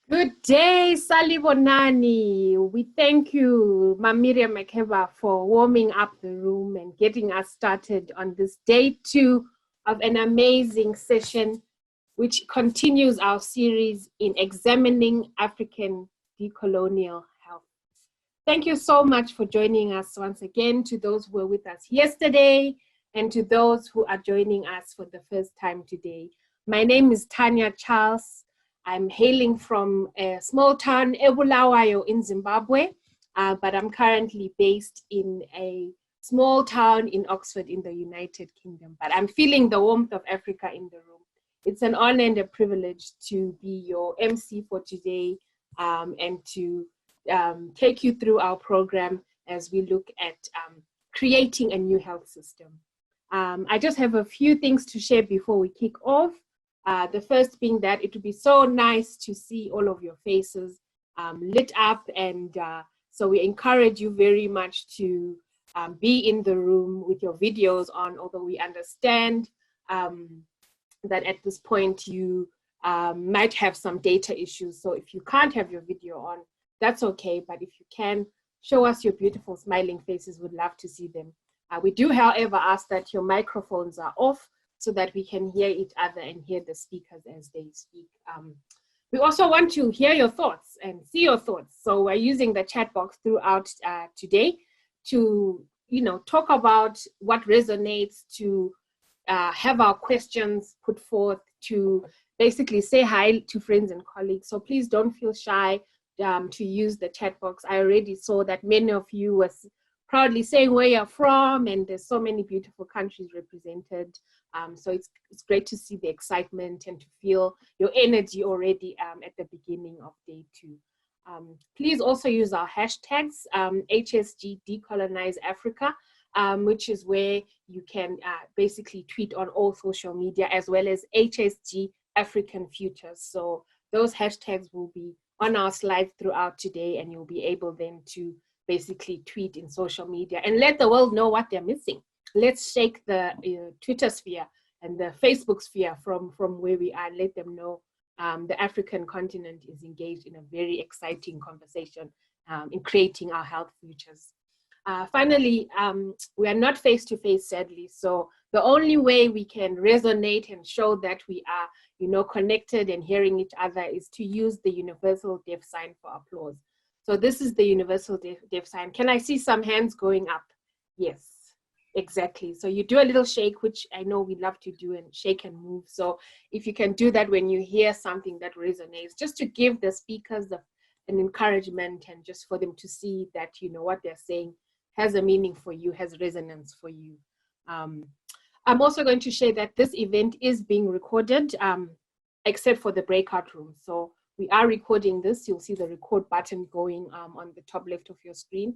Good day, Salibonani. We thank you, Mamiria Makeba, for warming up the room and getting us started on this day 2 of an amazing session, which continues our series in examining African decolonial health. Thank you so much for joining us once again, to those who were with us yesterday and to those who are joining us for the first time today. My name is Tanya Charles. I'm hailing from a small town, Ebola in Zimbabwe, but I'm currently based in a small town in Oxford in the United Kingdom. But I'm feeling the warmth of Africa in the room. It's an honor and a privilege to be your MC for today and to take you through our program as we look at creating a new health system. I just have a few things to share before we kick off. The first being that it would be so nice to see all of your faces lit up, and so we encourage you very much to be in the room with your videos on, although we understand that at this point you might have some data issues. So if you can't have your video on, that's okay, but if you can, show us your beautiful smiling faces. We'd love to see them. We do, however, ask that your microphones are off so that we can hear each other and hear the speakers as they speak. We also want to hear your thoughts and see your thoughts. So we're using the chat box throughout today to, talk about what resonates, to have our questions put forth, to basically say hi to friends and colleagues. So please don't feel shy to use the chat box. I already saw that many of you were proudly saying where you're from, and there's so many beautiful countries represented. So it's great to see the excitement and to feel your energy already at the beginning of day 2. Please also use our hashtags, HSG Decolonize Africa, which is where you can basically tweet on all social media, as well as HSG African Futures. So those hashtags will be on our slides throughout today, and you'll be able then to basically tweet in social media and let the world know what they're missing. Let's shake the Twitter sphere and the Facebook sphere from where we are. Let them know the African continent is engaged in a very exciting conversation in creating our health futures. Finally, we are not face-to-face, sadly. So the only way we can resonate and show that we are, connected and hearing each other is to use the universal deaf sign for applause. So this is the universal deaf sign. Can I see some hands going up? Yes, exactly. So you do a little shake, which I know we love to do, and shake and move. So if you can do that when you hear something that resonates, just to give the speakers an encouragement, and just for them to see that, what they're saying has a meaning for you, has resonance for you. I'm also going to share that this event is being recorded, except for the breakout room. So we are recording this. You'll see the record button going on the top left of your screen.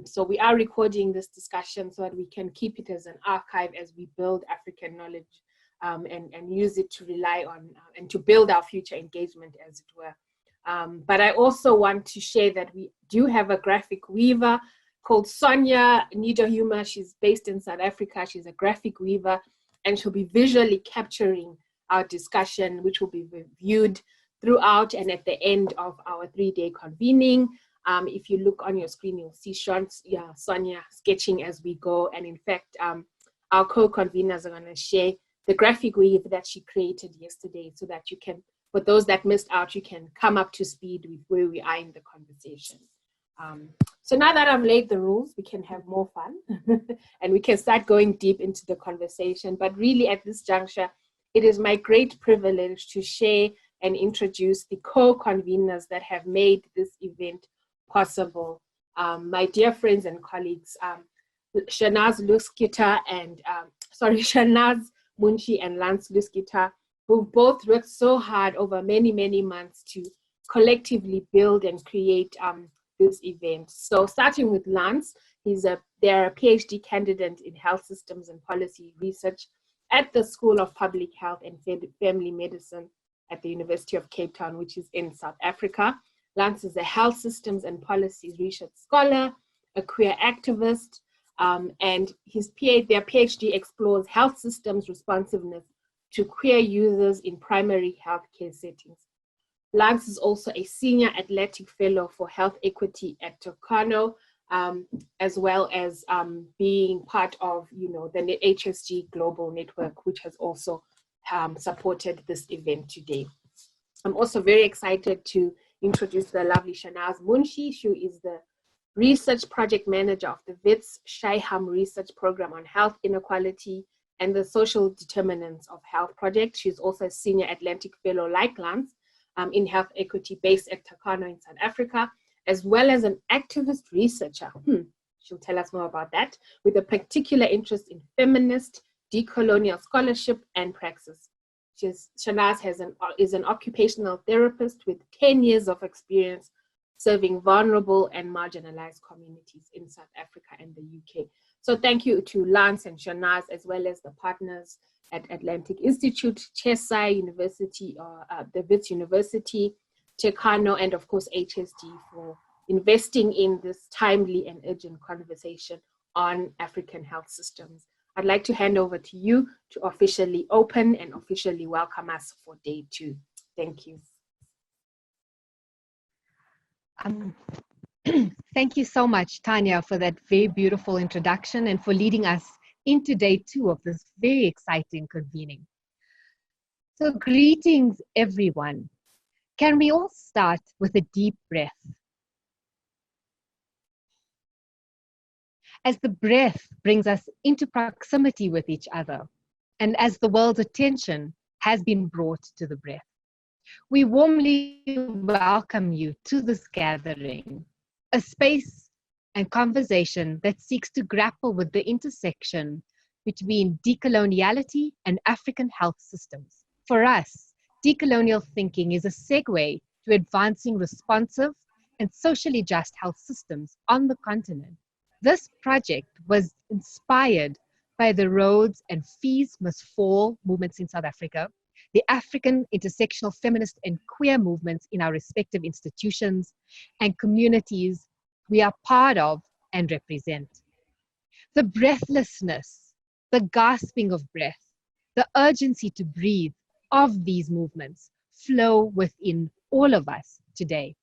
So we are recording this discussion so that we can keep it as an archive as we build African knowledge and use it to rely on and to build our future engagement, as it were. But I also want to share that we do have a graphic weaver called Sonia Nidohuma. She's based in South Africa. She's a graphic weaver, and she'll be visually capturing our discussion, which will be reviewed throughout and at the end of our 3-day convening. If you look on your screen, you'll see Sonia sketching as we go. And in fact, our co-conveners are going to share the graphic weave that she created yesterday, so that you can, for those that missed out, you can come up to speed with where we are in the conversation. So now that I've laid the rules, we can have more fun and we can start going deep into the conversation. But really at this juncture, it is my great privilege to share and introduce the co-conveners that have made this event possible. My dear friends and colleagues, SHEHNAZ MUNSHI and Lance LOUSKETIER, who both worked so hard over many, many months to collectively build and create this event. So starting with Lance, they're a PhD candidate in health systems and policy research at the School of Public Health and Family Medicine at the University of Cape Town, which is in South Africa. Lance is a health systems and policy research scholar, a queer activist, and their PhD explores health systems responsiveness to queer users in primary healthcare settings. Lance is also a Senior Atlantic Fellow for Health Equity at Tocano, as well as being part of, the HSG Global Network, which has also supported this event today. I'm also very excited to introduce the lovely SHEHNAZ MUNSHI. She is the Research Project Manager of the WITS SHIHAM Research Program on Health Inequality and the Social Determinants of Health Project. She's also a Senior Atlantic Fellow like Lance in Health Equity based at Tocano in South Africa, as well as an activist researcher. She'll tell us more about that, with a particular interest in feminist, decolonial scholarship and praxis. SHEHNAZ is an occupational therapist with 10 years of experience serving vulnerable and marginalized communities in South Africa and the UK. So thank you to Lance and SHEHNAZ, as well as the partners at Atlantic Institute, CHESI University, the WITS University, Tocano, and of course HSD for investing in this timely and urgent conversation on African health systems. I'd like to hand over to you to officially open and officially welcome us for day 2. Thank you. Thank you so much, Tanya, for that very beautiful introduction and for leading us into day 2 of this very exciting convening. So greetings, everyone. Can we all start with a deep breath? As the breath brings us into proximity with each other, and as the world's attention has been brought to the breath, we warmly welcome you to this gathering, a space and conversation that seeks to grapple with the intersection between decoloniality and African health systems. For us, decolonial thinking is a segue to advancing responsive and socially just health systems on the continent. This project was inspired by the Rhodes and Fees Must Fall movements in South Africa, the African intersectional feminist and queer movements in our respective institutions and communities we are part of and represent. The breathlessness, the gasping of breath, the urgency to breathe of these movements flow within all of us today.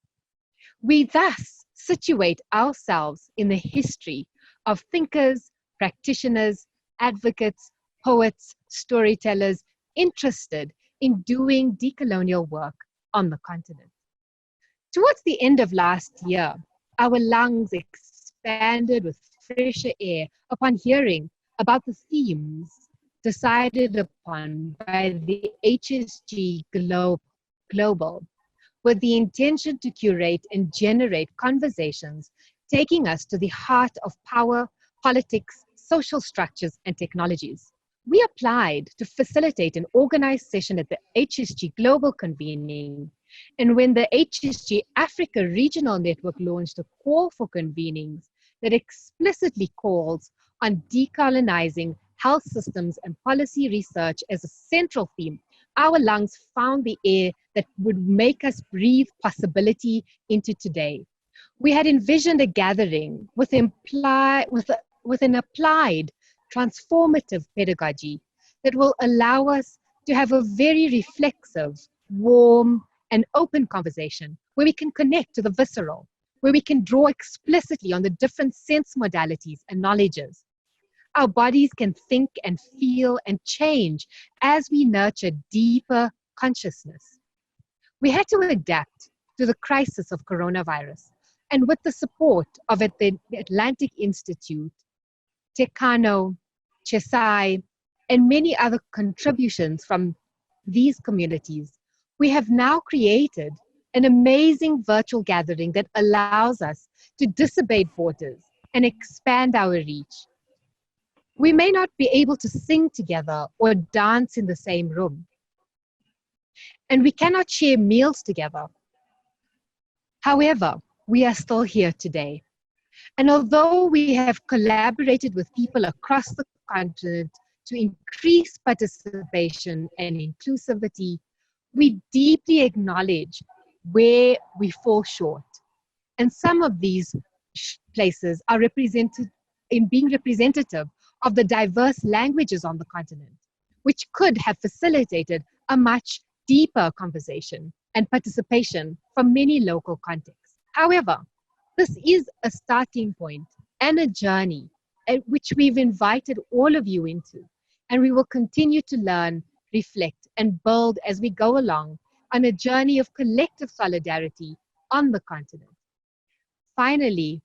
We thus situate ourselves in the history of thinkers, practitioners, advocates, poets, storytellers interested in doing decolonial work on the continent. Towards the end of last year, our lungs expanded with fresher air upon hearing about the themes decided upon by the HSG Global, with the intention to curate and generate conversations taking us to the heart of power, politics, social structures, and technologies. We applied to facilitate an organized session at the HSG Global Convening, and when the HSG Africa Regional Network launched a call for convenings that explicitly calls on decolonizing health systems and policy research as a central theme, our lungs found the air that would make us breathe possibility into today. We had envisioned a gathering with an applied, transformative pedagogy that will allow us to have a very reflexive, warm, and open conversation where we can connect to the visceral, where we can draw explicitly on the different sense modalities and knowledges. Our bodies can think and feel and change as we nurture deeper consciousness. We had to adapt to the crisis of coronavirus, and with the support of the Atlantic Institute, Tocano, CHESI, and many other contributions from these communities, we have now created an amazing virtual gathering that allows us to dissipate borders and expand our reach. We may not be able to sing together or dance in the same room, and we cannot share meals together. However, we are still here today. And although we have collaborated with people across the continent to increase participation and inclusivity, we deeply acknowledge where we fall short. And some of these places are represented in being representative of the diverse languages on the continent, which could have facilitated a much deeper conversation and participation from many local contexts. However, this is a starting point and a journey at which we've invited all of you into, and we will continue to learn, reflect, and build as we go along on a journey of collective solidarity on the continent. Finally,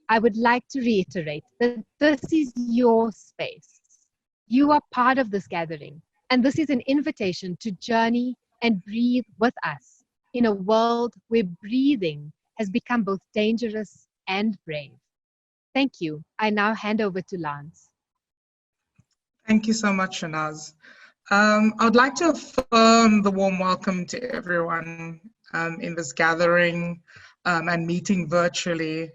I would like to reiterate that this is your space. You are part of this gathering, and this is an invitation to journey and breathe with us in a world where breathing has become both dangerous and brave. Thank you. I now hand over to Lance. Thank you so much, SHEHNAZ. I would like to affirm the warm welcome to everyone in this gathering and meeting virtually.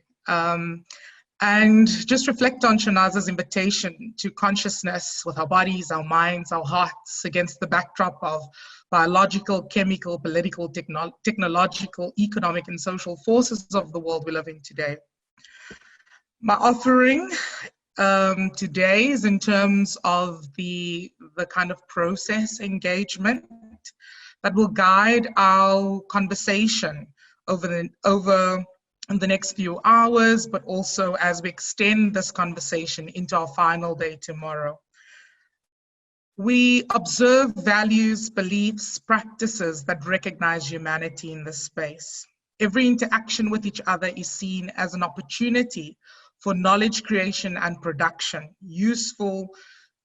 And just reflect on SHEHNAZ's invitation to consciousness with our bodies, our minds, our hearts against the backdrop of biological, chemical, political, technological, economic, and social forces of the world we live in today. My offering today is in terms of the kind of process engagement that will guide our conversation over the next few hours, but also as we extend this conversation into our final day tomorrow. We observe values, beliefs, practices that recognize humanity in this space. Every interaction with each other is seen as an opportunity for knowledge creation and production, useful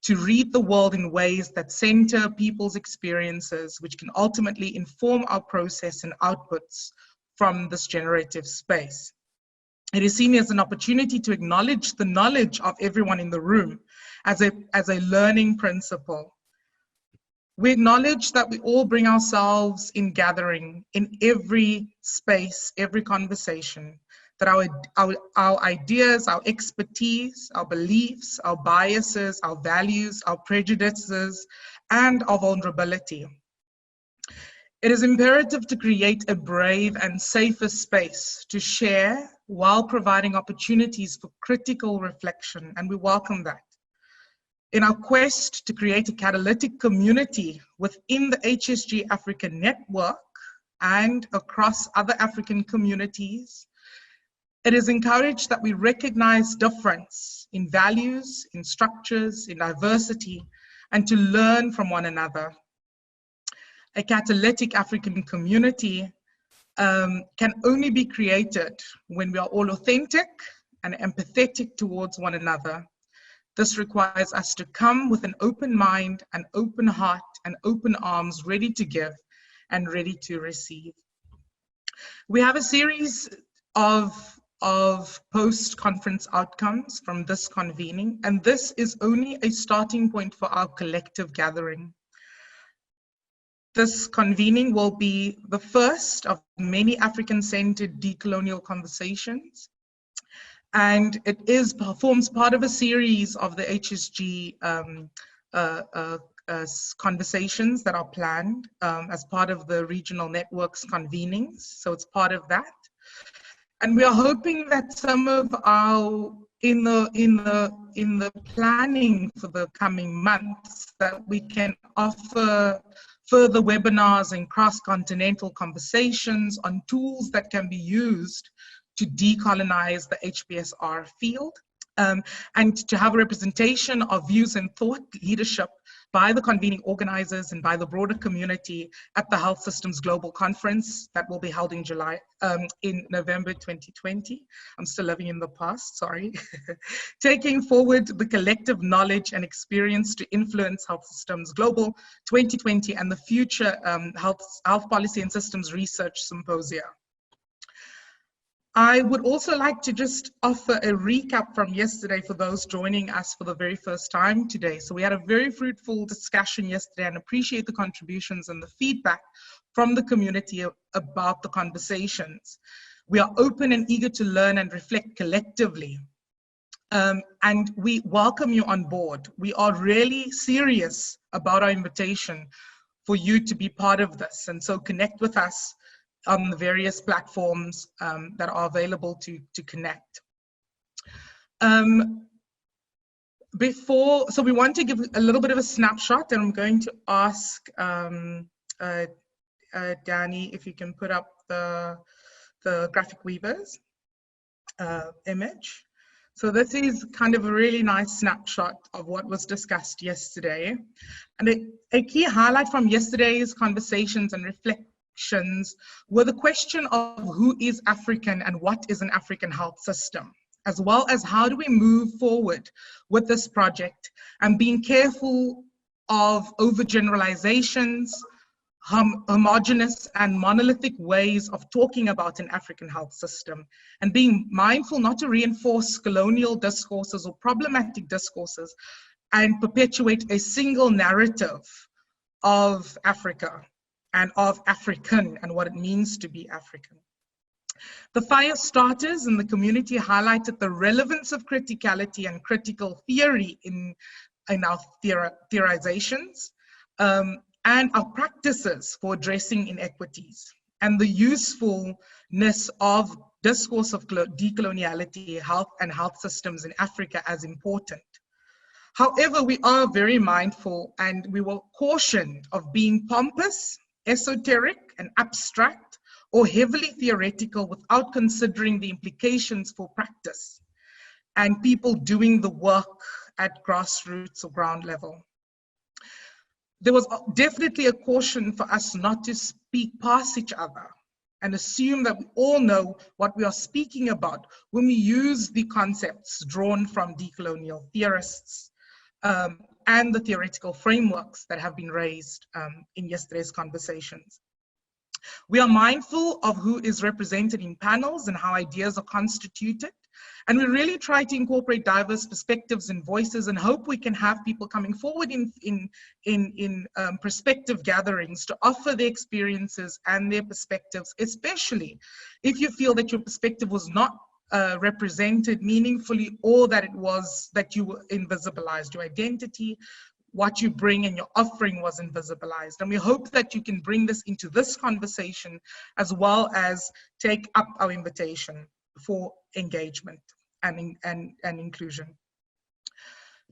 to read the world in ways that center people's experiences, which can ultimately inform our process and outputs from this generative space. It is seen as an opportunity to acknowledge the knowledge of everyone in the room as a learning principle. We acknowledge that we all bring ourselves in gathering in every space, every conversation, that our ideas, our expertise, our beliefs, our biases, our values, our prejudices, and our vulnerability. It is imperative to create a brave and safer space to share while providing opportunities for critical reflection, and we welcome that. In our quest to create a catalytic community within the HSG Africa network and across other African communities, it is encouraged that we recognize difference in values, in structures, in diversity, and to learn from one another. A catalytic African community can only be created when we are all authentic and empathetic towards one another. This requires us to come with an open mind, an open heart, and open arms, ready to give and ready to receive. We have a series of post-conference outcomes from this convening, and this is only a starting point for our collective gathering. This convening will be the first of many African-centered decolonial conversations, and it forms part of a series of the HSG conversations that are planned as part of the regional networks convenings. So it's part of that. And we are hoping that some of our, in the planning for the coming months, that we can offer further webinars and cross-continental conversations on tools that can be used to decolonize the HBSR field, and to have a representation of views and thought leadership by the convening organizers and by the broader community at the Health Systems Global Conference that will be held in in November 2020. I'm still living in the past, sorry. Taking forward the collective knowledge and experience to influence Health Systems Global 2020 and the future health policy and systems research symposia. I would also like to just offer a recap from yesterday for those joining us for the very first time today. So we had a very fruitful discussion yesterday and appreciate the contributions and the feedback from the community about the conversations. We are open and eager to learn and reflect collectively. And we welcome you on board. We are really serious about our invitation for you to be part of this. And so connect with us on the various platforms that are available to connect. So we want to give a little bit of a snapshot, and I'm going to ask Danny, if you can put up the graphic weavers image. So this is kind of a really nice snapshot of what was discussed yesterday. And a key highlight from yesterday's conversations and reflections were the question of who is African and what is an African health system, as well as how do we move forward with this project and being careful of overgeneralizations, homogeneous and monolithic ways of talking about an African health system, and being mindful not to reinforce colonial discourses or problematic discourses and perpetuate a single narrative of Africa and of African and what it means to be African. The fire starters in the community highlighted the relevance of criticality and critical theory in our theorizations, and our practices for addressing inequities, and the usefulness of discourse of decoloniality, health and health systems in Africa as important. However, we are very mindful and we will caution of being pompous, esoteric and abstract, or heavily theoretical without considering the implications for practice and people doing the work at grassroots or ground level. There was definitely a caution for us not to speak past each other and assume that we all know what we are speaking about when we use the concepts drawn from decolonial theorists and the theoretical frameworks that have been raised in yesterday's conversations. We are mindful of who is represented in panels and how ideas are constituted. And we really try to incorporate diverse perspectives and voices and hope we can have people coming forward in perspective gatherings to offer their experiences and their perspectives, especially if you feel that your perspective was not represented meaningfully, or that it was that you were invisibilized, your identity, what you bring and your offering was invisibilized. And we hope that you can bring this into this conversation as well as take up our invitation for engagement and inclusion.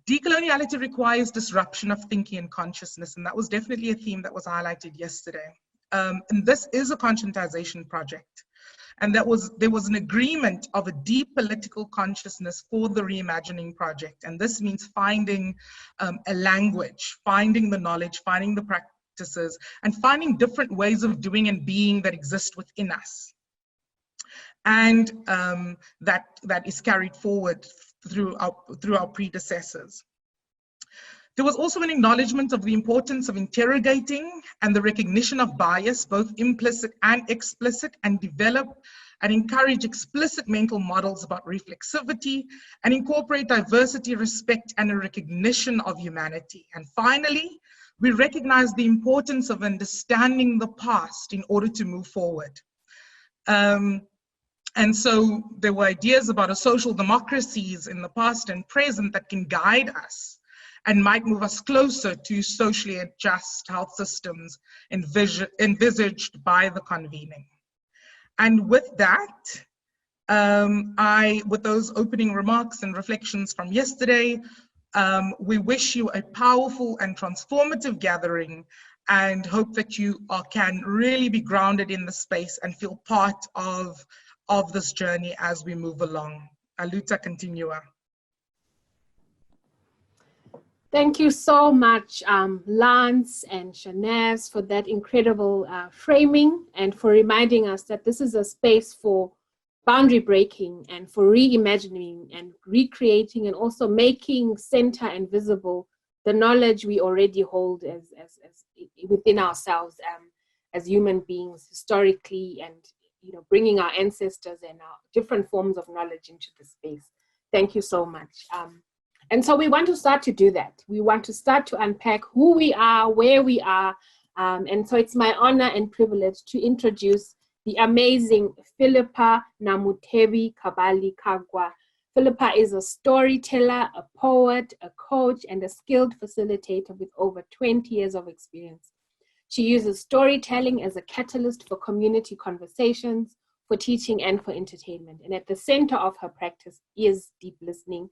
Decoloniality requires disruption of thinking and consciousness, and that was definitely a theme that was highlighted yesterday. And this is a conscientization project. And there was an agreement of a deep political consciousness for the Reimagining project. And this means finding a language, finding the knowledge, finding the practices, and finding different ways of doing and being that exist within us. And that is carried forward through our predecessors. There was also an acknowledgement of the importance of interrogating and the recognition of bias, both implicit and explicit, and develop and encourage explicit mental models about reflexivity, and incorporate diversity, respect, and a recognition of humanity. And finally, we recognize the importance of understanding the past in order to move forward. And so there were ideas about a social democracies in the past and present that can guide us and might move us closer to socially just health systems envisaged by the convening. And with that, with those opening remarks and reflections from yesterday, we wish you a powerful and transformative gathering, and hope that you can really be grounded in the space and feel part of this journey as we move along. Aluta continua. Thank you so much, Lance and SHEHNAZ, for that incredible framing and for reminding us that this is a space for boundary breaking and for reimagining and recreating, and also making center and visible the knowledge we already hold as within ourselves as human beings historically, and bringing our ancestors and our different forms of knowledge into the space. Thank you so much. And so we want to start to do that. We want to start to unpack who we are, where we are. And so it's my honor and privilege to introduce the amazing PHILIPPA NAMUTEBI KABALI-KAGWA. PHILIPPA is a storyteller, a poet, a coach, and a skilled facilitator with over 20 years of experience. She uses storytelling as a catalyst for community conversations, for teaching, and for entertainment. And at the center of her practice is deep listening.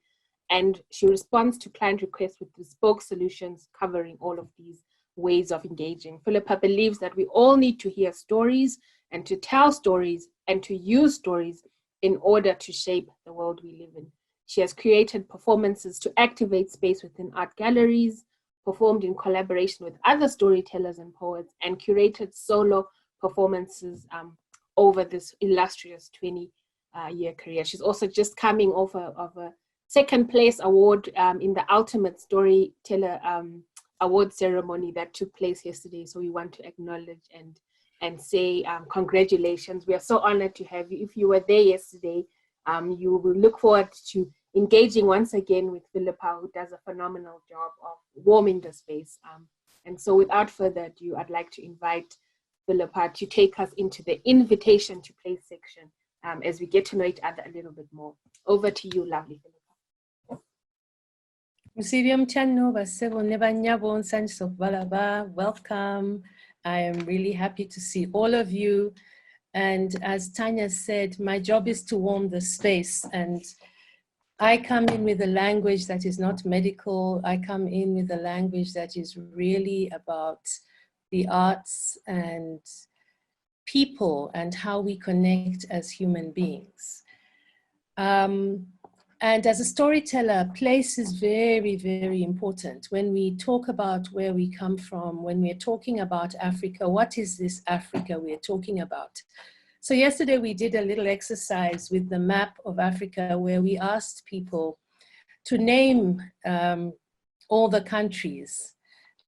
And she responds to client requests with bespoke solutions covering all of these ways of engaging. Philippa believes that we all need to hear stories and to tell stories and to use stories in order to shape the world we live in. She has created performances to activate space within art galleries, performed in collaboration with other storytellers and poets, and curated solo performances over this illustrious 20-year career. She's also just coming off of a second place award in the Ultimate Storyteller Award ceremony that took place yesterday. So we want to acknowledge and say congratulations. We are so honored to have you. If you were there yesterday, you will look forward to engaging once again with Philippa, who does a phenomenal job of warming the space. And so without further ado, I'd like to invite Philippa to take us into the invitation to play section as we get to know each other a little bit more. Over to you, lovely Philippa. Welcome. I am really happy to see all of you. And as Tanya said, my job is to warm the space. And I come in with a language that is not medical. I come in with a language that is really about the arts and people and how we connect as human beings. And as a storyteller, place is very, very important. When we talk about where we come from, when we're talking about Africa, what is this Africa we're talking about? So yesterday we did a little exercise with the map of Africa where we asked people to name all the countries.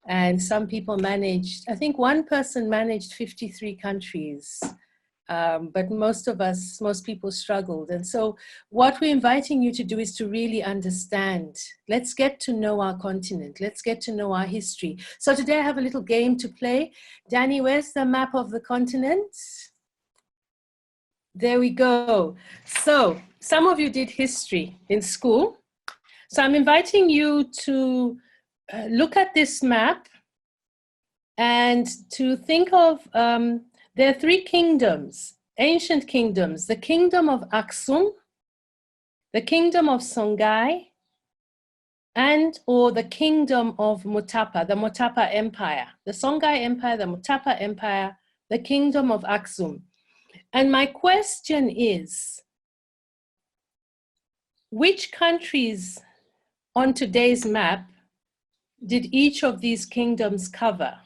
And some people managed, I think one person managed 53 countries. But most people struggled. And so what we're inviting you to do is to really understand. Let's get to know our continent. Let's get to know our history. So today I have a little game to play. Danny, where's the map of the continent? There we go. So some of you did history in school. So I'm inviting you to look at this map and to think of there are three kingdoms, ancient kingdoms: the kingdom of Aksum, the kingdom of Songhai, or the kingdom of Mutapa, the Mutapa Empire, the Songhai Empire, the Mutapa Empire, the kingdom of Aksum. And my question is, which countries on today's map did each of these kingdoms cover?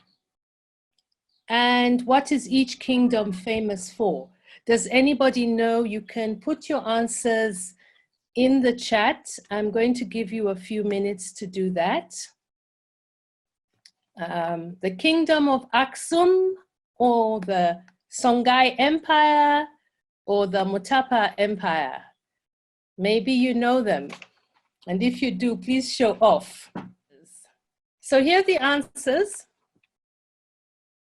And what is each kingdom famous for? Does anybody know? You can put your answers in the chat. I'm going to give you a few minutes to do that. The kingdom of Aksum, or the Songhai Empire, or the Mutapa Empire. Maybe you know them. And if you do, please show off. So here are the answers.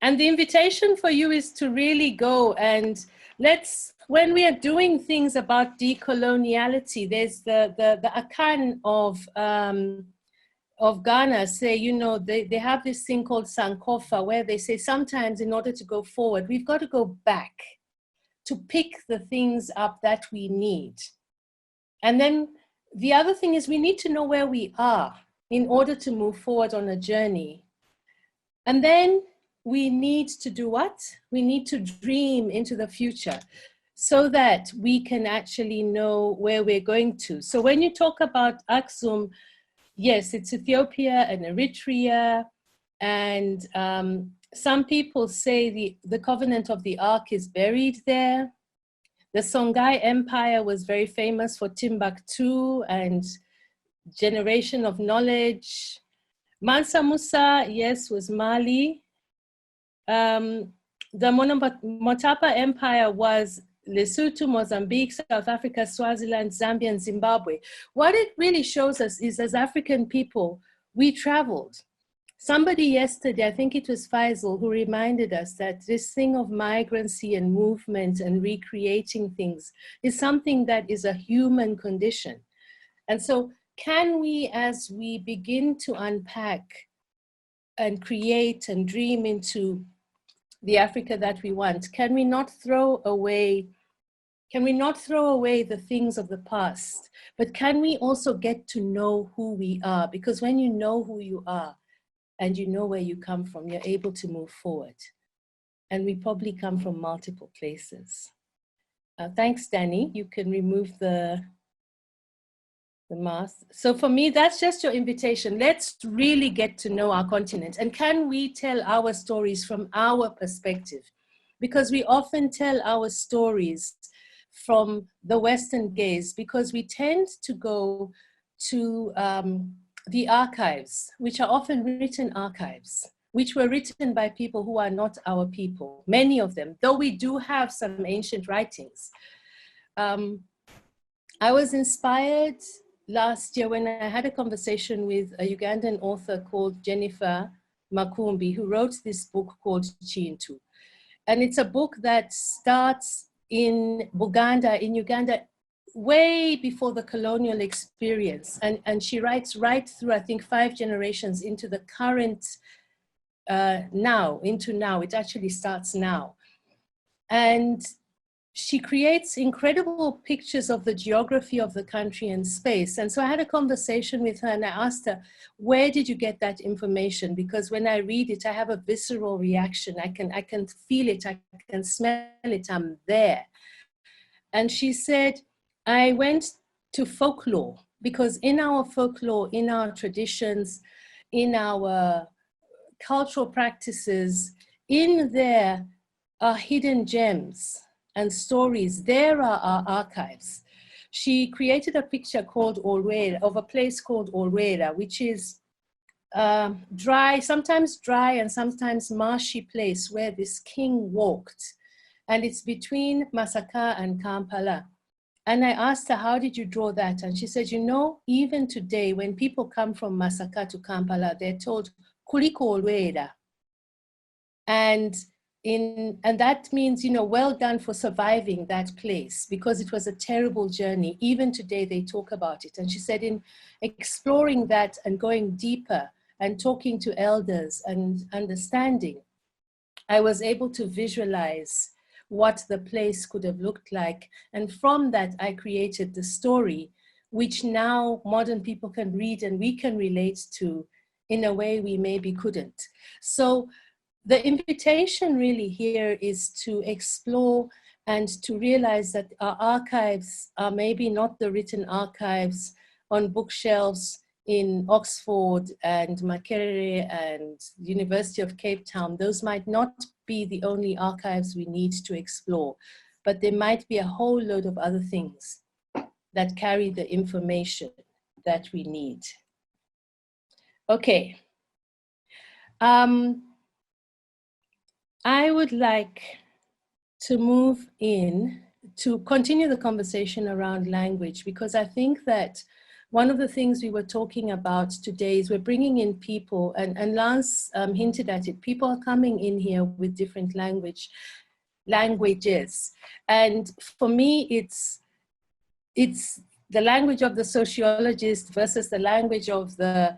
And the invitation for you is to really go and when we are doing things about decoloniality, there's the Akan of Ghana say, you know, they have this thing called Sankofa, where they say sometimes in order to go forward, we've got to go back to pick the things up that we need. And then the other thing is we need to know where we are in order to move forward on a journey. And then we need to do what? We need to dream into the future so that we can actually know where we're going to. So when you talk about Aksum, yes, it's Ethiopia and Eritrea. And some people say the Covenant of the Ark is buried there. The Songhai Empire was very famous for Timbuktu and generation of knowledge. Mansa Musa, yes, was Mali. The Mutapa Empire was Lesotho, Mozambique, South Africa, Swaziland, Zambia, and Zimbabwe. What it really shows us is, as African people, we traveled. Somebody yesterday, I think it was Faisal, who reminded us that this thing of migrancy and movement and recreating things is something that is a human condition. And so can we, as we begin to unpack and create and dream into the Africa that we want, can we not throw away the things of the past, but can we also get to know who we are? Because when you know who you are, and you know where you come from, you're able to move forward. And we probably come from multiple places. Thanks, Danny. You can remove the mask. So for me, that's just your invitation. Let's really get to know our continent. And can we tell our stories from our perspective? Because we often tell our stories from the Western gaze, because we tend to go to the archives, which are often written archives, which were written by people who are not our people, many of them, though we do have some ancient writings. I was inspired last year when I had a conversation with a Ugandan author called Jennifer Makumbi, who wrote this book called Chintu. And it's a book that starts in Buganda, in Uganda, way before the colonial experience. And she writes right through, I think, 5 generations into the current now. It actually starts now. And she creates incredible pictures of the geography of the country and space. And so I had a conversation with her and I asked her, where did you get that information? Because when I read it, I have a visceral reaction. I can feel it, I can smell it, I'm there. And she said, I went to folklore, because in our folklore, in our traditions, in our cultural practices, in there are hidden gems and stories. There are our archives. She created a picture called Olwera, of a place called Olwera, which is dry, sometimes dry and sometimes marshy place where this king walked. And it's between Masaka and Kampala. And I asked her, how did you draw that? And she said, you know, even today, when people come from Masaka to Kampala, they're told, Kuliko Olwera. And that means, you know, well done for surviving that place, because it was a terrible journey. Even today, they talk about it. And she said, in exploring that and going deeper and talking to elders and understanding, I was able to visualize what the place could have looked like. And from that, I created the story, which now modern people can read and we can relate to in a way we maybe couldn't. So the invitation really here is to explore and to realize that our archives are maybe not the written archives on bookshelves in Oxford and Makerere and University of Cape Town. Those might not be the only archives we need to explore, but there might be a whole load of other things that carry the information that we need. Okay. I would like to move in to continue the conversation around language, because I think that one of the things we were talking about today is we're bringing in people, and Lance hinted at it, people are coming in here with different languages. And for me, it's the language of the sociologist versus the language of the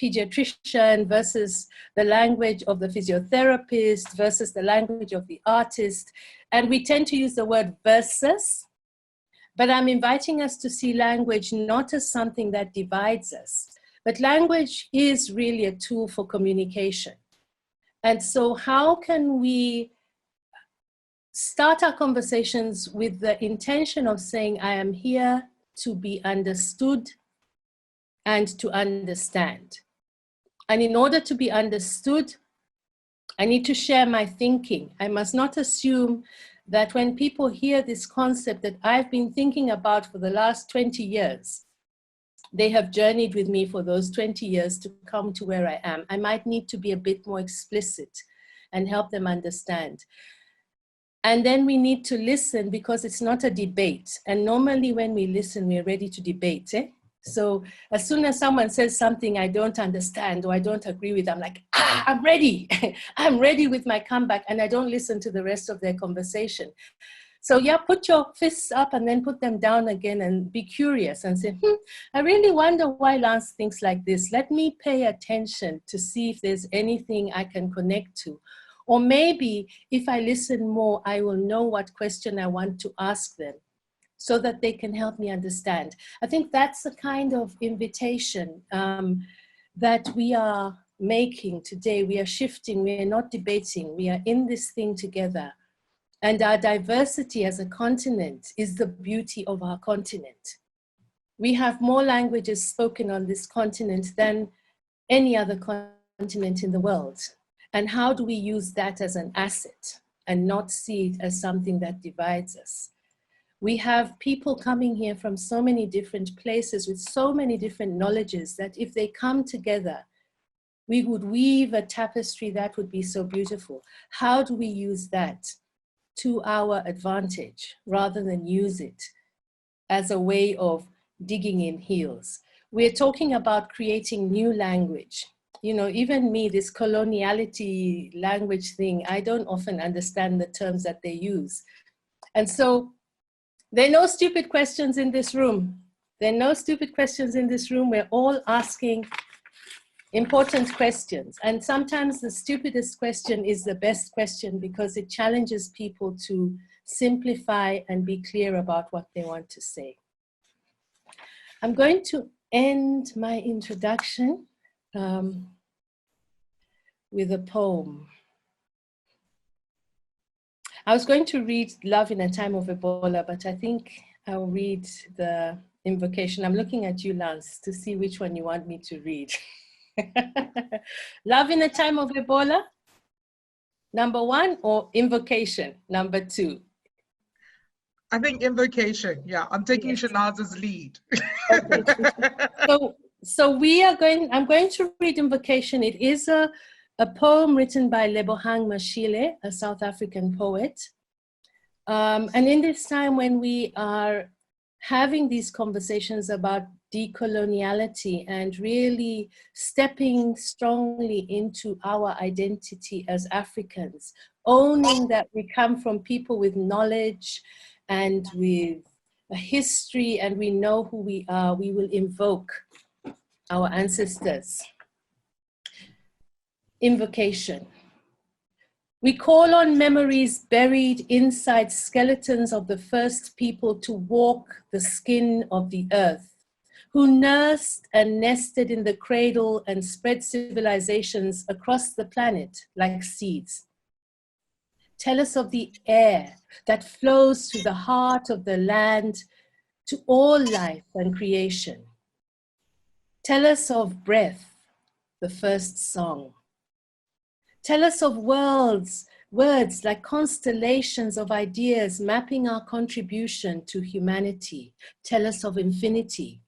pediatrician versus the language of the physiotherapist versus the language of the artist. And we tend to use the word versus, but I'm inviting us to see language not as something that divides us, but language is really a tool for communication. And so how can we start our conversations with the intention of saying, I am here to be understood and to understand. And in order to be understood, I need to share my thinking. I must not assume that when people hear this concept that I've been thinking about for the last 20 years, they have journeyed with me for those 20 years to come to where I am. I might need to be a bit more explicit and help them understand. And then we need to listen, because it's not a debate. And normally when we listen, we're ready to debate. So as soon as someone says something I don't understand or I don't agree with, I'm like, I'm ready. I'm ready with my comeback, and I don't listen to the rest of their conversation. So yeah, put your fists up and then put them down again and be curious and say, I really wonder why Lance thinks like this. Let me pay attention to see if there's anything I can connect to. Or maybe if I listen more, I will know what question I want to ask them, so that they can help me understand. I think that's the kind of invitation that we are making today, we are shifting, we are not debating, we are in this thing together. And our diversity as a continent is the beauty of our continent. We have more languages spoken on this continent than any other continent in the world. And how do we use that as an asset and not see it as something that divides us? We have people coming here from so many different places with so many different knowledges that if they come together, we would weave a tapestry that would be so beautiful. How do we use that to our advantage rather than use it as a way of digging in heels? We're talking about creating new language. You know, even me, this coloniality language thing, I don't often understand the terms that they use. And so there are no stupid questions in this room. There are no stupid questions in this room. We're all asking important questions. And sometimes the stupidest question is the best question because it challenges people to simplify and be clear about what they want to say. I'm going to end my introduction with a poem. I was going to read Love in a Time of Ebola, but I think I'll read the Invocation. I'm looking at you, Lance, to see which one you want me to read. Love in a Time of Ebola, number 1, or Invocation, number 2? I think Invocation. Yeah, I'm taking SHEHNAZ's lead. Okay. So I'm going to read Invocation. It is a poem written by Lebohang Mashile, a South African poet. And in this time when we are having these conversations about decoloniality and really stepping strongly into our identity as Africans, owning that we come from people with knowledge and with a history and we know who we are, we will invoke our ancestors. Invocation. We call on memories buried inside skeletons of the first people to walk the skin of the earth, who nursed and nested in the cradle and spread civilizations across the planet like seeds. Tell us of the air that flows through the heart of the land to all life and creation. Tell us of breath, the first song. Tell us of words like constellations of ideas mapping our contribution to humanity. Tell us of infinity,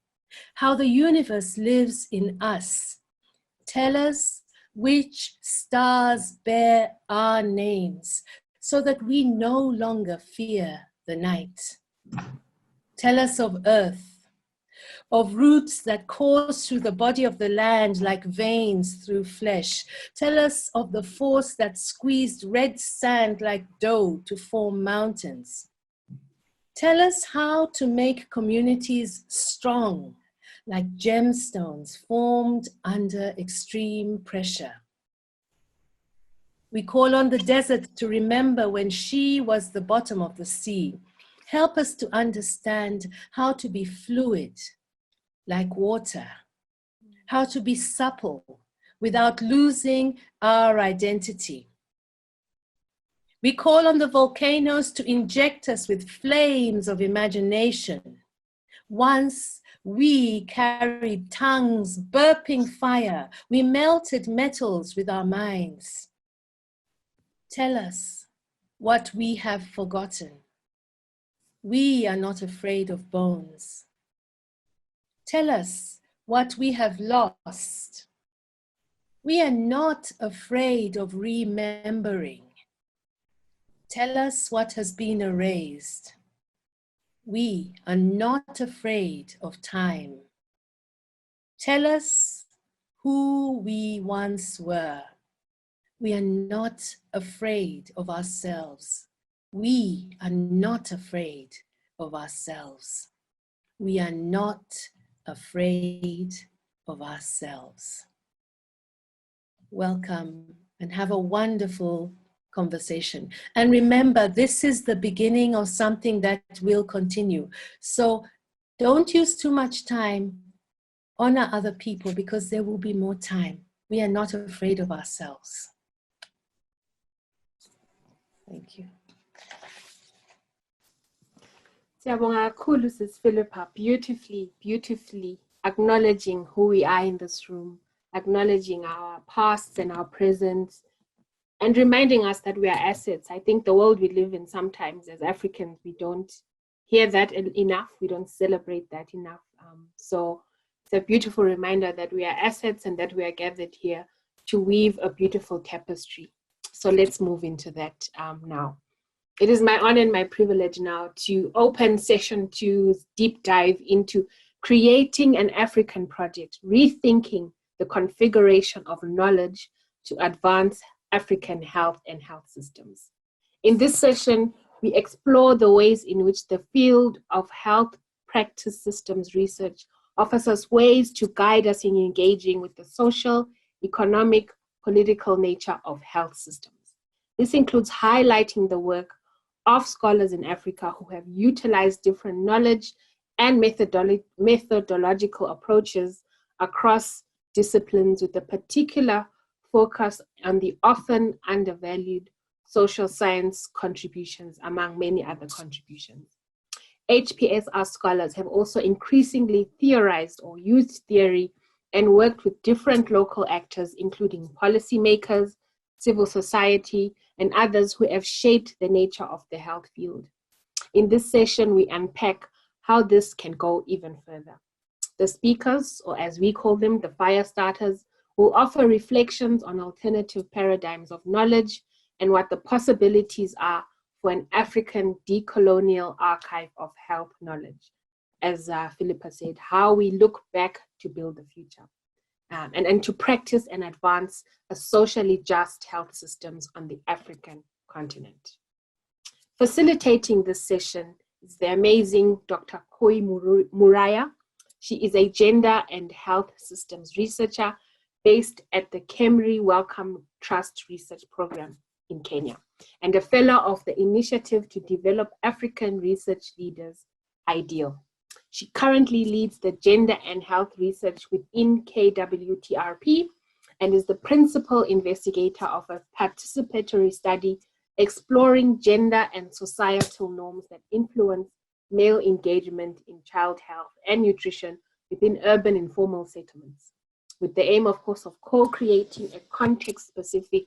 how the universe lives in us. Tell us which stars bear our names so that we no longer fear the night. Tell us of earth, of roots that course through the body of the land like veins through flesh. Tell us of the force that squeezed red sand like dough to form mountains. Tell us how to make communities strong like gemstones formed under extreme pressure. We call on the desert to remember when she was the bottom of the sea. Help us to understand how to be fluid like water, how to be supple without losing our identity. We call on the volcanoes to inject us with flames of imagination. Once we carried tongues burping fire, we melted metals with our minds. Tell us what we have forgotten. We are not afraid of bones. Tell us what we have lost. We are not afraid of remembering. Tell us what has been erased. We are not afraid of time. Tell us who we once were. We are not afraid of ourselves. We are not afraid of ourselves. We are not afraid of ourselves. Welcome and have a wonderful conversation. And remember, this is the beginning of something that will continue. So don't use too much time. Honor other people because there will be more time. We are not afraid of ourselves. Thank you. Siyabonga kakhulu Sis Philippa, beautifully acknowledging who we are in this room, acknowledging our pasts and our presents, and reminding us that we are assets. I think the world we live in sometimes as Africans, we don't hear that enough, we don't celebrate that enough. So it's a beautiful reminder that we are assets and that we are gathered here to weave a beautiful tapestry. So let's move into that now. It is my honor and my privilege now to open session 2's deep dive into creating an African project, rethinking the configuration of knowledge to advance African health and health systems. In this session, we explore the ways in which the field of health practice systems research offers us ways to guide us in engaging with the social, economic, political nature of health systems. This includes highlighting the work of scholars in Africa who have utilized different knowledge and methodological approaches across disciplines with a particular focus on the often undervalued social science contributions, among many other contributions. HPSR scholars have also increasingly theorized or used theory and worked with different local actors, including policymakers, civil society, and others who have shaped the nature of the health field. In this session, we unpack how this can go even further. The speakers, or as we call them, the fire starters, will offer reflections on alternative paradigms of knowledge and what the possibilities are for an African decolonial archive of health knowledge. As Philippa said, how we look back to build the future. And to practice and advance a socially just health systems on the African continent. Facilitating this session is the amazing Dr. Koi Muraya. She is a gender and health systems researcher based at the Kemri Wellcome Trust Research Program in Kenya, and a fellow of the Initiative to Develop African Research Leaders, IDEAL. She currently leads the gender and health research within KWTRP and is the principal investigator of a participatory study exploring gender and societal norms that influence male engagement in child health and nutrition within urban informal settlements, with the aim, of course, of co-creating a context-specific,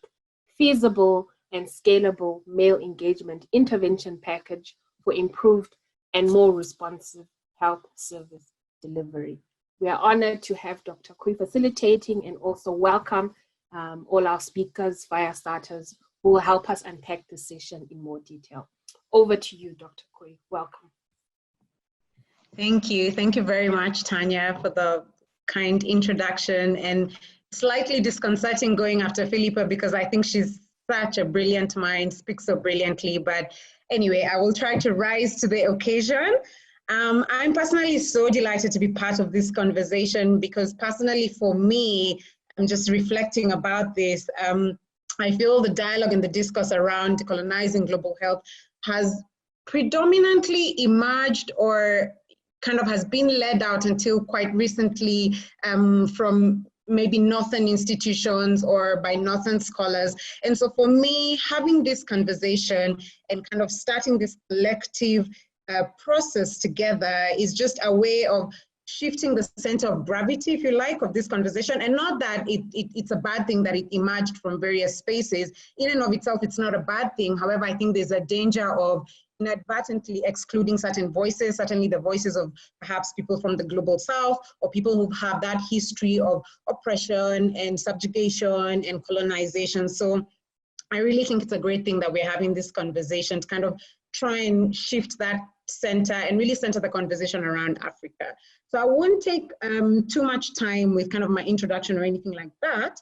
feasible, and scalable male engagement intervention package for improved and more responsive health service delivery. We are honored to have Dr. Koi facilitating and also welcome all our speakers, fire starters, who will help us unpack this session in more detail. Over to you, Dr. Koi. Welcome. Thank you. Thank you very much, Tanya, for the kind introduction, and slightly disconcerting going after Philippa because I think she's such a brilliant mind, speaks so brilliantly. But anyway, I will try to rise to the occasion. I'm personally so delighted to be part of this conversation because personally for me, I'm just reflecting about this. I feel the dialogue and the discourse around decolonizing global health has predominantly emerged or kind of has been led out until quite recently from maybe Northern institutions or by Northern scholars. And so for me, having this conversation and kind of starting this collective process together is just a way of shifting the center of gravity, if you like, of this conversation. And not that it's a bad thing that it emerged from various spaces. In and of itself, it's not a bad thing. However, I think there's a danger of inadvertently excluding certain voices, certainly the voices of perhaps people from the global south or people who have that history of oppression and subjugation and colonization. So I really think it's a great thing that we're having this conversation to kind of try and shift that center and really center the conversation around Africa. So I won't take too much time with kind of my introduction or anything like that.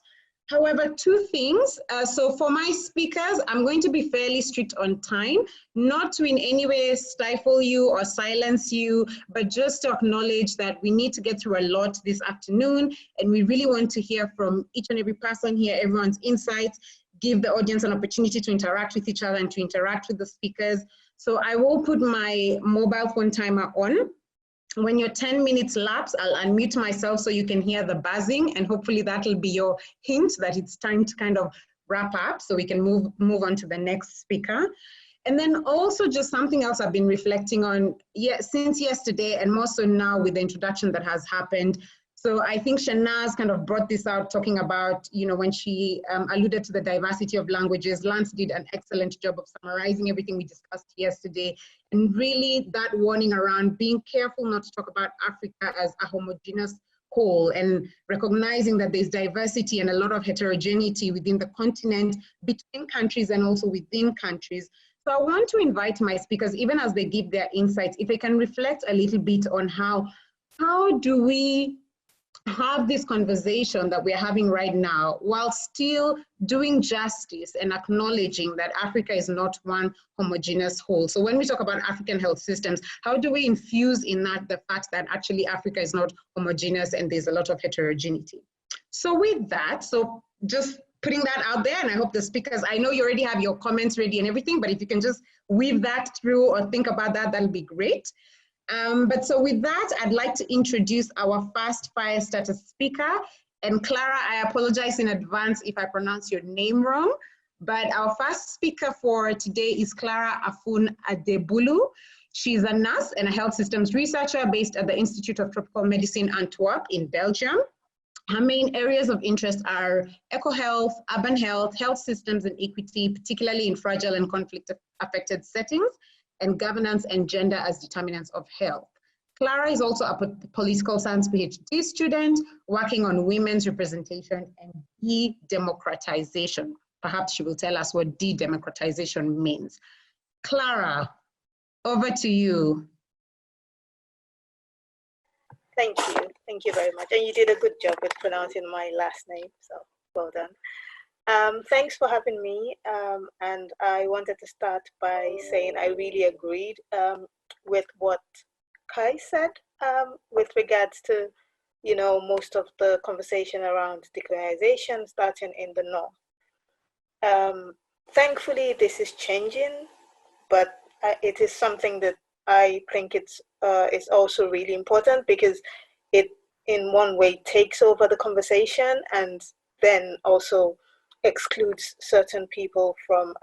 However, two things. So for my speakers, I'm going to be fairly strict on time, not to in any way stifle you or silence you, but just to acknowledge that we need to get through a lot this afternoon. And we really want to hear from each and every person here, everyone's insights, give the audience an opportunity to interact with each other and to interact with the speakers. So I will put my mobile phone timer on. When your 10 minutes lapse, I'll unmute myself so you can hear the buzzing, and hopefully that'll be your hint that it's time to kind of wrap up so we can move on to the next speaker. And then also just something else I've been reflecting on since yesterday, and more so now with the introduction that has happened. So I think SHEHNAZ kind of brought this out, talking about, when she alluded to the diversity of languages. Lance did an excellent job of summarizing everything we discussed yesterday. And really that warning around being careful not to talk about Africa as a homogeneous whole, and recognizing that there's diversity and a lot of heterogeneity within the continent, between countries and also within countries. So I want to invite my speakers, even as they give their insights, if they can reflect a little bit on how do we have this conversation that we're having right now while still doing justice and acknowledging that Africa is not one homogeneous whole. So when we talk about African health systems, how do we infuse in that the fact that actually Africa is not homogeneous and there's a lot of heterogeneity? So with that, so just putting that out there, and I hope the speakers, I know you already have your comments ready and everything, but if you can just weave that through or think about that, that'll be great. But so with that, I'd like to introduce our first fire starter speaker. And Clara, I apologize in advance if I pronounce your name wrong, but our first speaker for today is Clara Afun Adebulu. She's a nurse and a health systems researcher based at the Institute of Tropical Medicine, Antwerp in Belgium. Her main areas of interest are eco-health, urban health, health systems and equity, particularly in fragile and conflict-affected settings, and governance and gender as determinants of health. Clara is also a political science PhD student working on women's representation and de-democratization. Perhaps she will tell us what de-democratization means. Clara, over to you. Thank you very much. And you did a good job with pronouncing my last name, so well done. Thanks for having me, and I wanted to start by saying I really agreed with what Kai said with regards to, most of the conversation around decolonization starting in the North. Thankfully, this is changing, but it is something that I think it's also really important, because it in one way takes over the conversation and then also excludes certain people from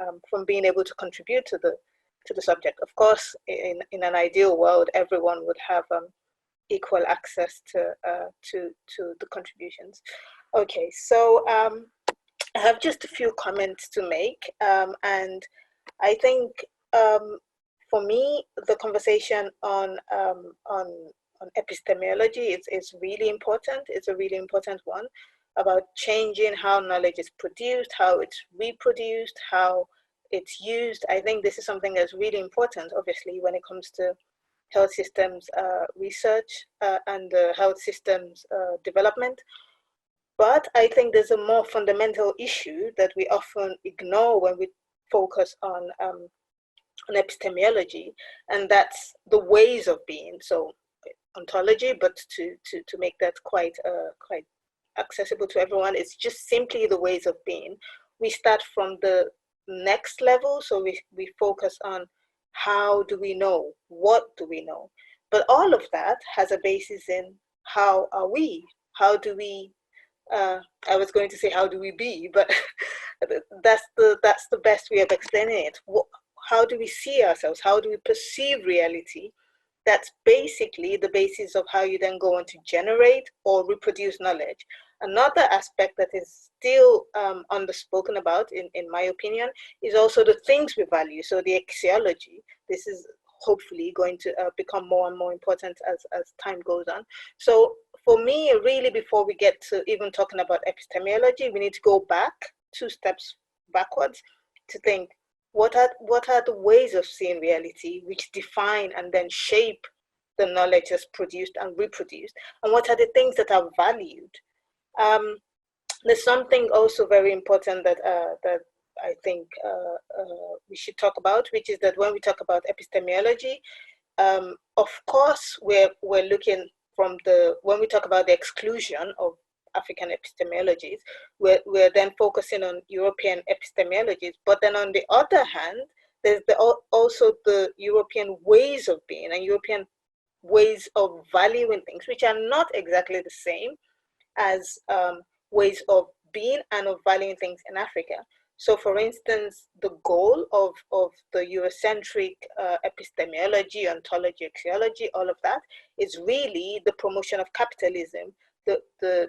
being able to contribute to the subject. Of course, in an ideal world, everyone would have equal access to the contributions. Okay, so I have just a few comments to make, and I think for me the conversation on epistemology is really important. It's a really important one, about changing how knowledge is produced, how it's reproduced, how it's used. I think this is something that's really important, obviously, when it comes to health systems research and health systems development. But I think there's a more fundamental issue that we often ignore when we focus on epistemology, and that's the ways of being. So ontology, but to make that quite accessible to everyone, it's just simply the ways of being. We start from the next level, so we focus on how do we know, what do we know, but all of that has a basis in how are we, how do we, I was going to say how do we be, but that's the best way of explaining it. How do we see ourselves, how do we perceive reality? That's basically the basis of how you then go on to generate or reproduce knowledge. Another aspect that is still underspoken about, in my opinion, is also the things we value. So the axiology, this is hopefully going to become more and more important as time goes on. So for me, really, before we get to even talking about epistemology, we need to go back 2 steps backwards to think, what are the ways of seeing reality which define and then shape the knowledge that's produced and reproduced, and what are the things that are valued? There's something also very important that I think we should talk about, which is that when we talk about epistemology, of course we're looking from when we talk about the exclusion of African epistemologies, we're then focusing on European epistemologies. But then on the other hand, there's also the European ways of being and European ways of valuing things, which are not exactly the same as ways of being and of valuing things in Africa. So for instance, the goal of the Eurocentric epistemology, ontology, axiology, all of that is really the promotion of capitalism. The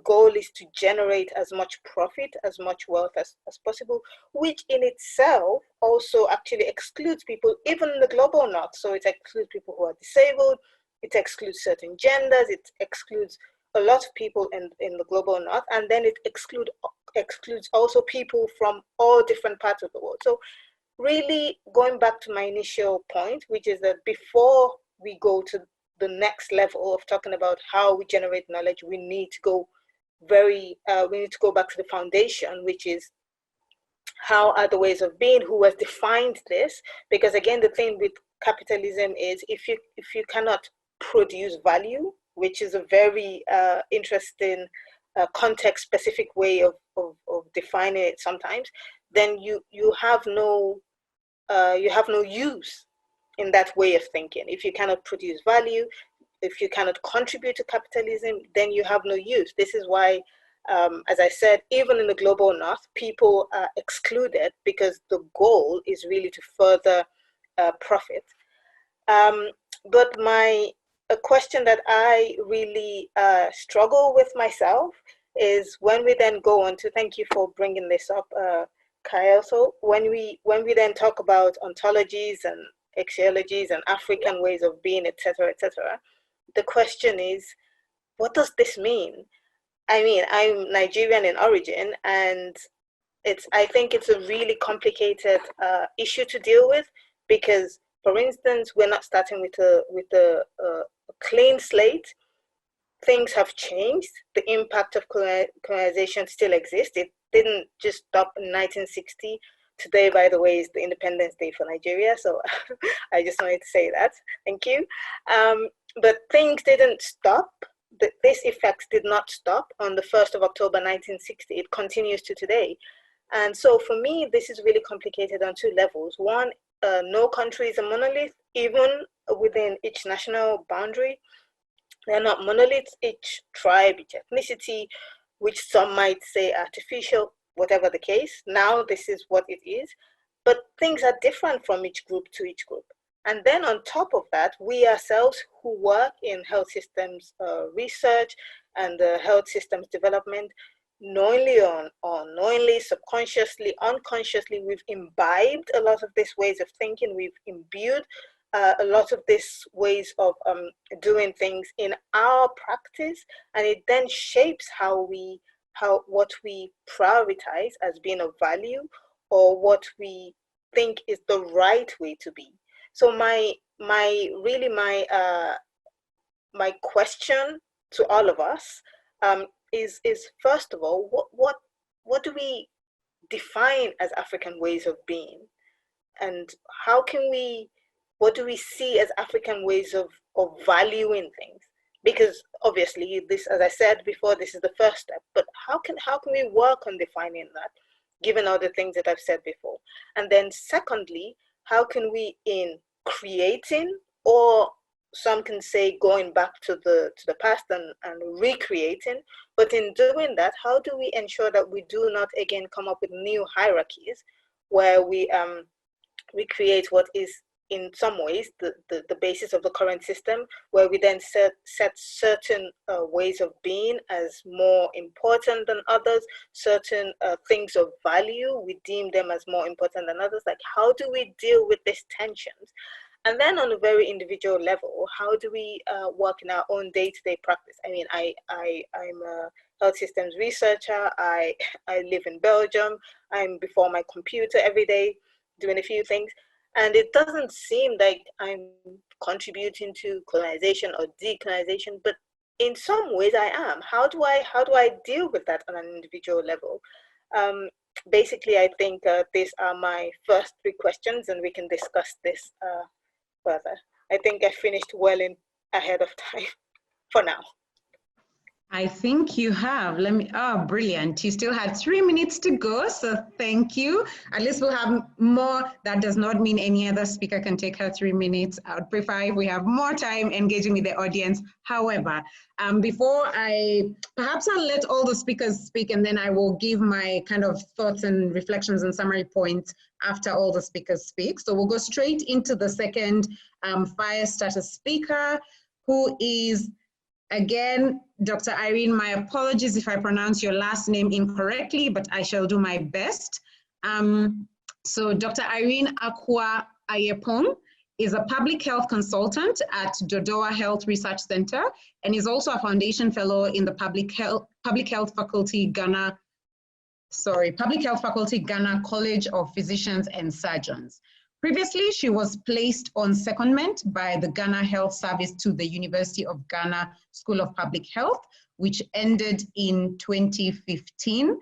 goal is to generate as much profit, as much wealth as possible, which in itself also actually excludes people, even in the global north. So it excludes people who are disabled, it excludes certain genders, it excludes a lot of people in the global north, and then it excludes also people from all different parts of the world. So really going back to my initial point, which is that before we go to the next level of talking about how we generate knowledge, we need to go back to the foundation, which is how are the ways of being, who has defined this? Because again, the thing with capitalism is if you cannot produce value, which is a very interesting context-specific way of defining it sometimes, then you have no use in that way of thinking. If you cannot produce value, if you cannot contribute to capitalism, then you have no use. This is why, as I said, even in the global north, people are excluded because the goal is really to further profit. But a question that I really struggle with myself is when we then go on to, thank you for bringing this up, Kyle. So when we then talk about ontologies and axiologies and African ways of being, etc., the question is, what does this mean? I mean, I'm Nigerian in origin, and I think it's a really complicated issue to deal with, because, for instance, we're not starting with a clean slate. Things have changed. The impact of colonization still exists. It didn't just stop in 1960. Today, by the way, is the Independence Day for Nigeria. So I just wanted to say that. Thank you. But things didn't stop. This effect did not stop on the 1st of October, 1960. It continues to today. And so for me, this is really complicated on two levels. One, no country is a monolith, even within each national boundary. They're not monoliths. Each tribe, each ethnicity, which some might say artificial, whatever the case, now this is what it is. But things are different from each group to each group. And then on top of that, we ourselves who work in health systems research and health systems development, knowingly or unknowingly, subconsciously, unconsciously, we've imbibed a lot of these ways of thinking. We've imbued a lot of these ways of doing things in our practice, and it then shapes what we prioritize as being of value, or what we think is the right way to be. So my question to all of us is first of all, what do we define as African ways of being, and what do we see as African ways of valuing things? Because obviously this, as I said before, this is the first step, but how can we work on defining that, given all the things that I've said before? And then secondly, how can we, in creating, or some can say going back to the past and recreating, but in doing that, how do we ensure that we do not again come up with new hierarchies where we create what is in some ways the basis of the current system, where we then set certain ways of being as more important than others, certain things of value, we deem them as more important than others. Like, how do we deal with these tensions? And then on a very individual level, how do we work in our own day-to-day practice? I mean, I'm a health systems researcher. I live in Belgium. I'm before my computer every day doing a few things. And it doesn't seem like I'm contributing to colonization or decolonization, but in some ways I am. How do I deal with that on an individual level? Basically, I think these are my first three questions, and we can discuss this further. I think I finished well ahead of time for now. I think you have. Let me, oh, brilliant. You still had 3 minutes to go, so thank you. At least we'll have more. That does not mean any other speaker can take her 3 minutes. I would prefer if we have more time engaging with the audience. However, perhaps I'll let all the speakers speak, and then I will give my kind of thoughts and reflections and summary points after all the speakers speak. So we'll go straight into the second fire starter speaker, who is, again, Dr. Irene. My apologies if I pronounce your last name incorrectly, but I shall do my best. So Dr. Irene Akwa Ayappong is a public health consultant at Dodowa Health Research Center and is also a foundation fellow in the Public Health Faculty Ghana College of Physicians and Surgeons. Previously, she was placed on secondment by the Ghana Health Service to the University of Ghana School of Public Health, which ended in 2015.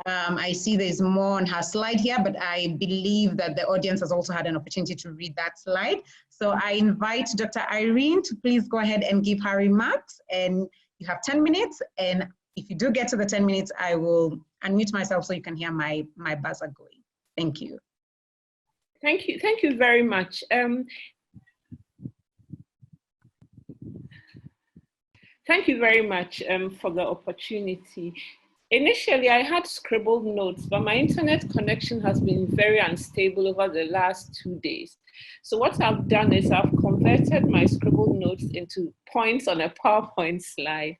I see there's more on her slide here, but I believe that the audience has also had an opportunity to read that slide. So I invite Dr. Irene to please go ahead and give her remarks, and you have 10 minutes. And if you do get to the 10 minutes, I will unmute myself so you can hear my buzzer going. Thank you. Thank you very much. Thank you very much for the opportunity. Initially, I had scribbled notes, but my internet connection has been very unstable over the last 2 days. So what I've done is I've converted my scribbled notes into points on a PowerPoint slide,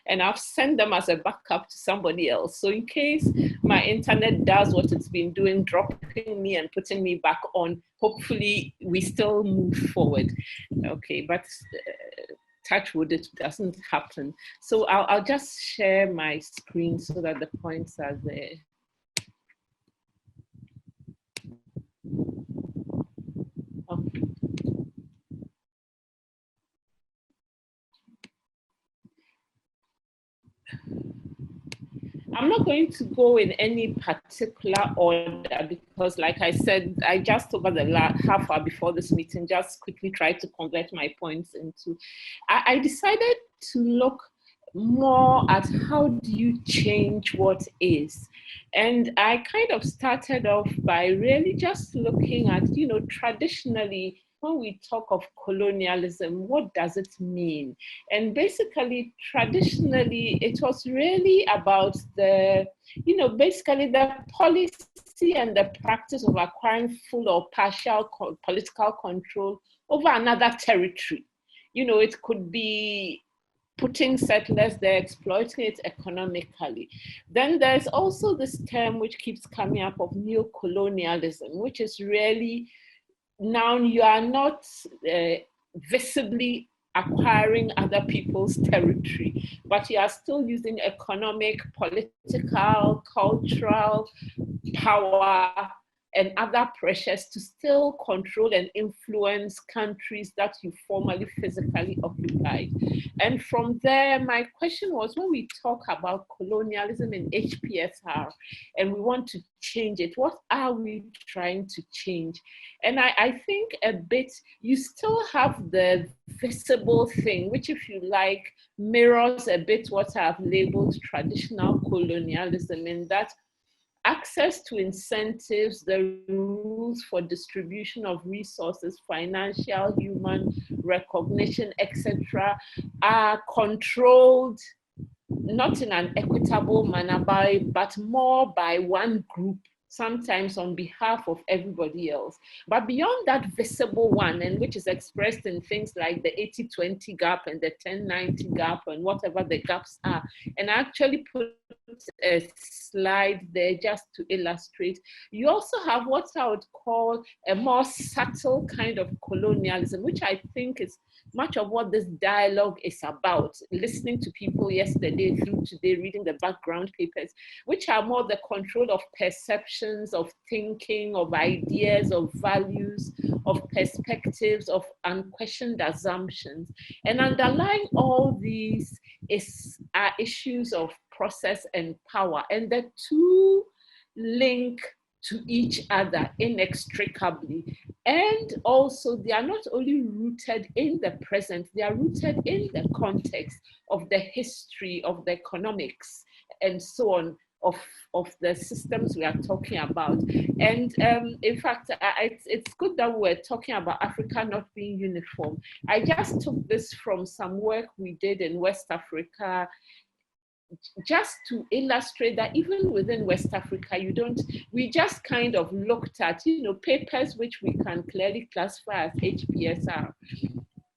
and I've sent them as a backup to somebody else. So in case my internet does what it's been doing, dropping me and putting me back on, hopefully we still move forward. Okay, but touch wood, it doesn't happen. So I'll just share my screen so that the points are there. Okay. I'm not going to go in any particular order because, like I said, I just over the half hour before this meeting just quickly tried to convert my points into. I decided to look more at how do you change what is. And I kind of started off by really just looking at, you know, traditionally, when we talk of colonialism, what does it mean? And basically, traditionally, it was really about the, you know, basically the policy and the practice of acquiring full or partial political control over another territory. You know, it could be putting settlers there, exploiting it economically. Then there's also this term which keeps coming up of neocolonialism, which is really, now you are not visibly acquiring other people's territory, but you are still using economic, political, cultural power and other pressures to still control and influence countries that you formerly physically occupied. And from there, my question was, when we talk about colonialism in HPSR and we want to change it, what are we trying to change? And I think a bit, you still have the visible thing, which, if you like, mirrors a bit what I've labeled traditional colonialism, in that access to incentives, the rules for distribution of resources, financial, human, recognition, etc., are controlled not in an equitable manner, but more by one group, sometimes on behalf of everybody else. But beyond that visible one, and which is expressed in things like the 80-20 gap and the 10-90 gap and whatever the gaps are, and I actually put a slide there just to illustrate, you also have what I would call a more subtle kind of colonialism, which I think is much of what this dialogue is about. Listening to people yesterday through today, reading the background papers, which are more the control of perceptions, of thinking, of ideas, of values, of perspectives, of unquestioned assumptions. And underlying all these are issues of process and power. And the two link to each other inextricably. And also, they are not only rooted in the present, they are rooted in the context of the history, of the economics, and so on, of the systems we are talking about. And in fact, it's good that we're talking about Africa not being uniform. I just took this from some work we did in West Africa, just to illustrate that even within West Africa, we just kind of looked at, papers which we can clearly classify as HPSR.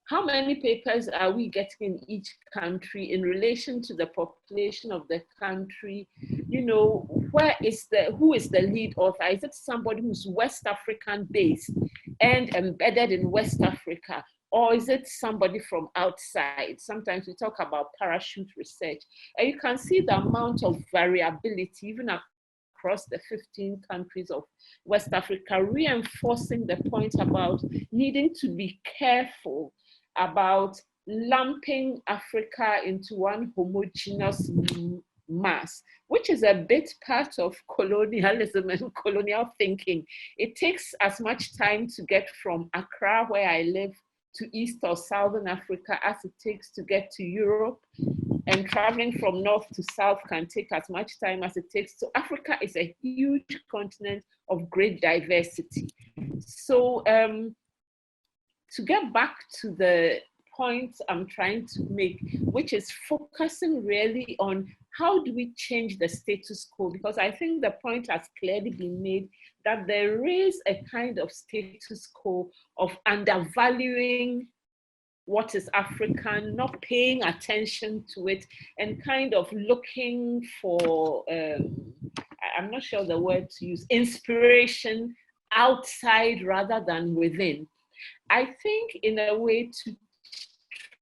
How many papers are we getting in each country in relation to the population of the country? Who is the lead author? Is it somebody who's West African based and embedded in West Africa? Or is it somebody from outside? Sometimes we talk about parachute research. And you can see the amount of variability, even across the 15 countries of West Africa, reinforcing the point about needing to be careful about lumping Africa into one homogeneous mass, which is a bit part of colonialism and colonial thinking. It takes as much time to get from Accra, where I live, to East or Southern Africa as it takes to get to Europe, and traveling from north to south can take as much time as it takes. So Africa is a huge continent of great diversity. So to get back to the point I'm trying to make, which is focusing really on how do we change the status quo? Because I think the point has clearly been made that there is a kind of status quo of undervaluing what is African, not paying attention to it, and kind of looking for, I'm not sure the word to use, inspiration outside rather than within. I think in a way to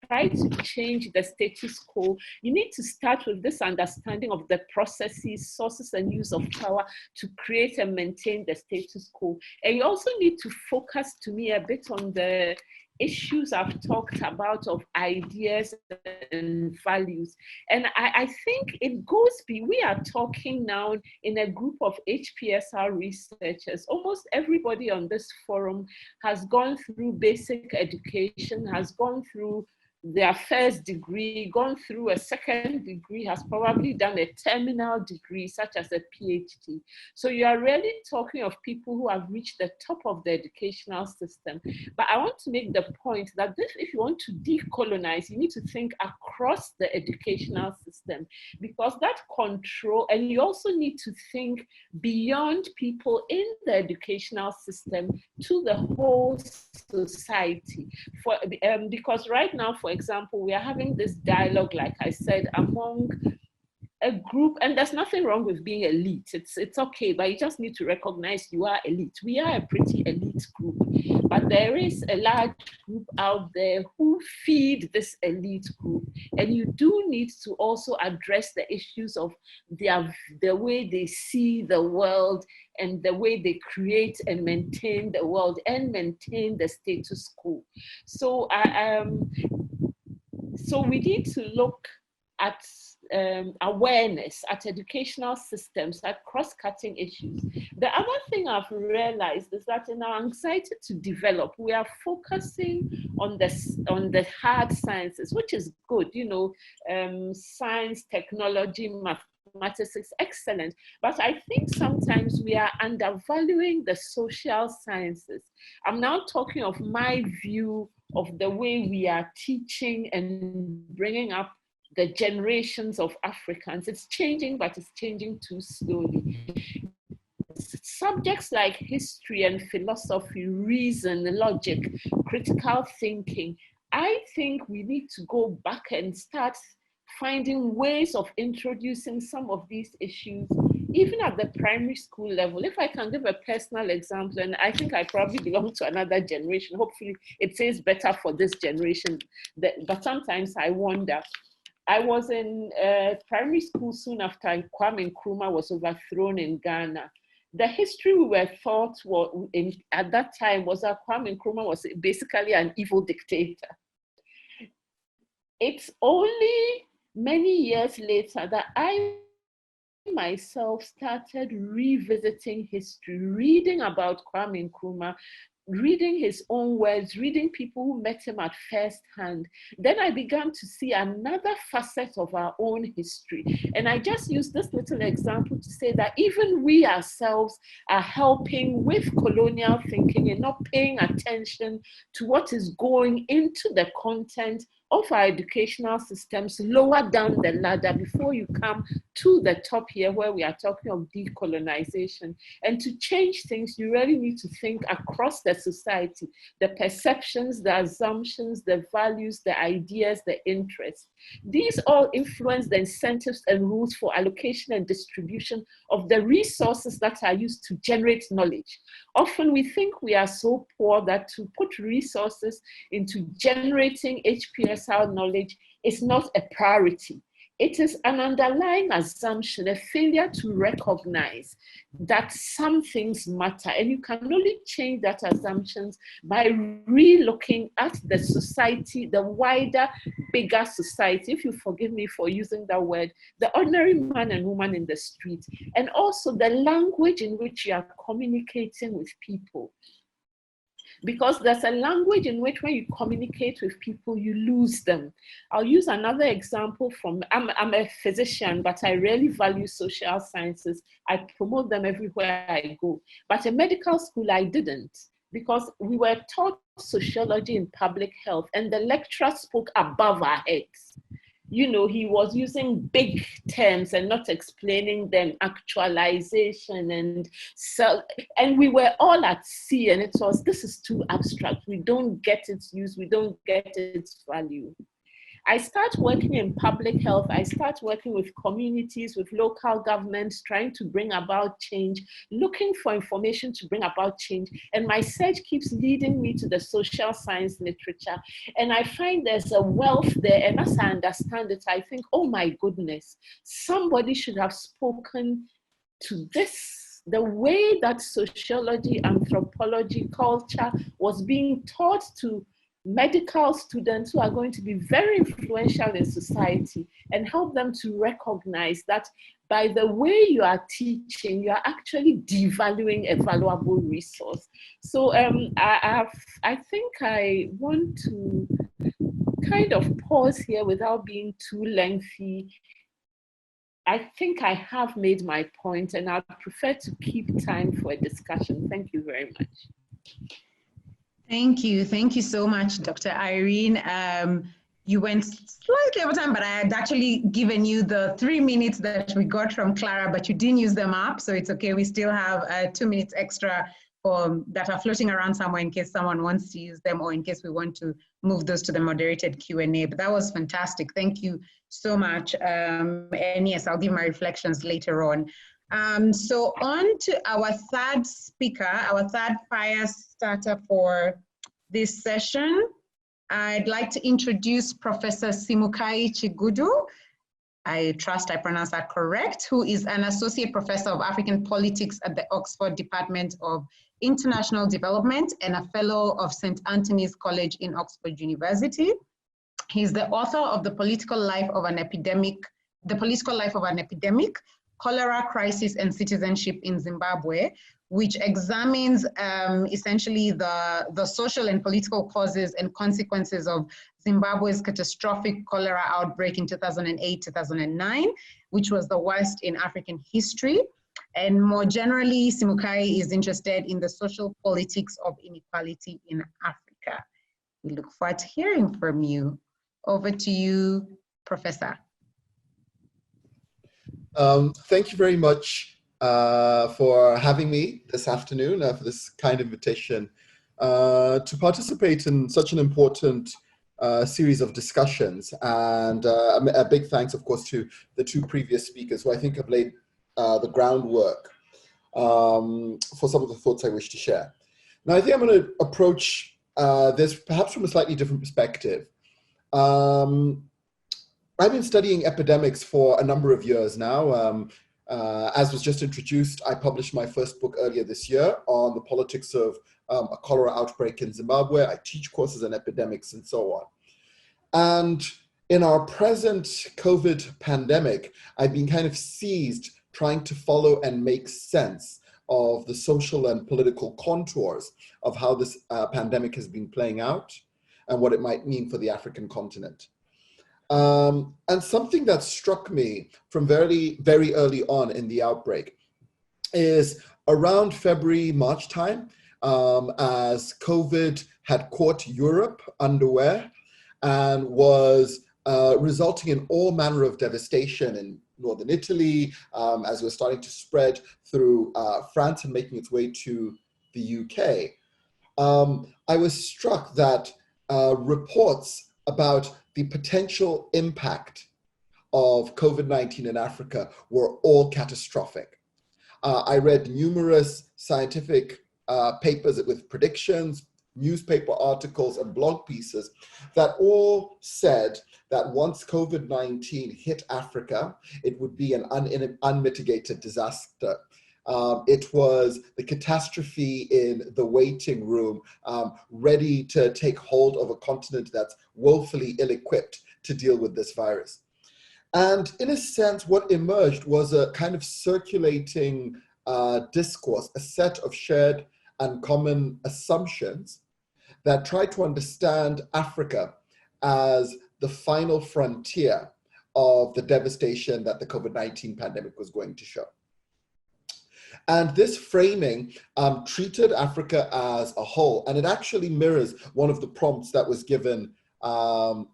try to change the status quo, you need to start with this understanding of the processes, sources, and use of power to create and maintain the status quo. And you also need to focus, to me, a bit on the issues I've talked about of ideas and values. And I think it goes we are talking now in a group of HPSR researchers. Almost everybody on this forum has gone through basic education, has gone through their first degree, gone through a second degree, has probably done a terminal degree, such as a PhD. So you are really talking of people who have reached the top of the educational system. But I want to make the point that if you want to decolonize, you need to think across the educational system, because that control, and you also need to think beyond people in the educational system to the whole society. Because right now, for example, we are having this dialogue, like I said, among a group, and there's nothing wrong with being elite. It's okay, but you just need to recognize you are elite. We are a pretty elite group, but there is a large group out there who feed this elite group, and you do need to also address the issues of the way they see the world and the way they create and maintain the world and maintain the status quo. So so we need to look at awareness, at educational systems, at cross-cutting issues. The other thing I've realized is that in our anxiety to develop, we are focusing on the hard sciences, which is good, science, technology, mathematics is excellent. But I think sometimes we are undervaluing the social sciences. I'm now talking of my view of the way we are teaching and bringing up the generations of Africans. It's changing, but it's changing too slowly. Subjects like history and philosophy, reason, logic, critical thinking, I think we need to go back and start finding ways of introducing some of these issues, even at the primary school level. If I can give a personal example, and I think I probably belong to another generation, hopefully it says better for this generation, but sometimes I wonder. I was in primary school soon after Kwame Nkrumah was overthrown in Ghana. The history we were taught at that time was that Kwame Nkrumah was basically an evil dictator. It's only many years later that I myself started revisiting history, reading about Kwame Nkrumah, reading his own words, reading people who met him at first hand, then I began to see another facet of our own history. And I just use this little example to say that even we ourselves are helping with colonial thinking and not paying attention to what is going into the content of our educational systems lower down the ladder before you come to the top here where we are talking of decolonization. And to change things, you really need to think across the society, the perceptions, the assumptions, the values, the ideas, the interests. These all influence the incentives and rules for allocation and distribution of the resources that are used to generate knowledge. Often we think we are so poor that to put resources into generating HPSR knowledge is not a priority. It is an underlying assumption, a failure to recognize that some things matter. And you can only change that assumptions by re-looking at the society, the wider, bigger society, if you forgive me for using that word, the ordinary man and woman in the street, and also the language in which you are communicating with people. Because there's a language in which when you communicate with people, you lose them. I'll use another example from, I'm a physician, but I really value social sciences. I promote them everywhere I go. But in medical school, I didn't, because we were taught sociology in public health and the lecturer spoke above our heads. You know, he was using big terms and not explaining them, actualization and so, and we were all at sea, and it was, this is too abstract. We don't get its use, we don't get its value. I start working in public health. I start working with communities, with local governments, trying to bring about change, looking for information to bring about change. And my search keeps leading me to the social science literature. And I find there's a wealth there. And as I understand it, I think, oh my goodness, somebody should have spoken to this. The way that sociology, anthropology, culture was being taught to medical students who are going to be very influential in society, and help them to recognize that by the way you are teaching, you are actually devaluing a valuable resource. So I think I want to kind of pause here without being too lengthy. I think I have made my point, and I'd prefer to keep time for a discussion. Thank you very much. Thank you. Thank you so much, Dr. Irene. You went slightly over time, but I had actually given you the 3 minutes that we got from Clara, but you didn't use them up, so it's okay. We still have 2 minutes extra that are floating around somewhere in case someone wants to use them, or in case we want to move those to the moderated Q&A. But that was fantastic. Thank you so much. And yes, I'll give my reflections later on. So on to our third speaker, our third fire starter for this session. I'd like to introduce Professor Simukai Chigudu. I trust I pronounced that correct, who is an associate professor of African politics at the Oxford Department of International Development and a fellow of St. Anthony's College in Oxford University. He's the author of The Political Life of an Epidemic, Cholera Crisis and Citizenship in Zimbabwe, which examines essentially the social and political causes and consequences of Zimbabwe's catastrophic cholera outbreak in 2008-2009, which was the worst in African history. And more generally, Simukai is interested in the social politics of inequality in Africa. We look forward to hearing from you. Over to you, Professor. Thank you very much for having me this afternoon, for this kind invitation to participate in such an important series of discussions. And a big thanks, of course, to the two previous speakers who I think have laid the groundwork for some of the thoughts I wish to share. Now, I think I'm going to approach this perhaps from a slightly different perspective. I've been studying epidemics for a number of years now. As was just introduced, I published my first book earlier this year on the politics of a cholera outbreak in Zimbabwe. I teach courses on epidemics and so on. And in our present COVID pandemic, I've been kind of seized trying to follow and make sense of the social and political contours of how this pandemic has been playing out and what it might mean for the African continent. And something that struck me from very, very early on in the outbreak is around February, March time, as COVID had caught Europe unaware and was resulting in all manner of devastation in northern Italy, as it was starting to spread through France and making its way to the UK. I was struck that reports about the potential impact of COVID-19 in Africa were all catastrophic. I read numerous scientific papers with predictions, newspaper articles, and blog pieces that all said that once COVID-19 hit Africa, it would be an unmitigated disaster. It was the catastrophe in the waiting room, ready to take hold of a continent that's woefully ill-equipped to deal with this virus. And in a sense, what emerged was a kind of circulating discourse, a set of shared and common assumptions that try to understand Africa as the final frontier of the devastation that the COVID-19 pandemic was going to show. And this framing treated Africa as a whole, and it actually mirrors one of the prompts that was given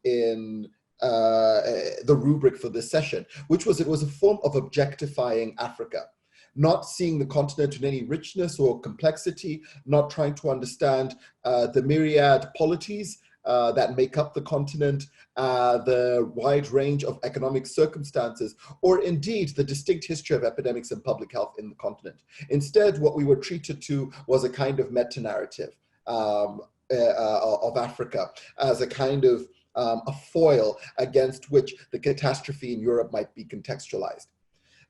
in the rubric for this session, which was, it was a form of objectifying Africa, not seeing the continent in any richness or complexity, not trying to understand the myriad polities that make up the continent, the wide range of economic circumstances, or indeed the distinct history of epidemics and public health in the continent. Instead, what we were treated to was a kind of meta-narrative of Africa as a kind of a foil against which the catastrophe in Europe might be contextualized.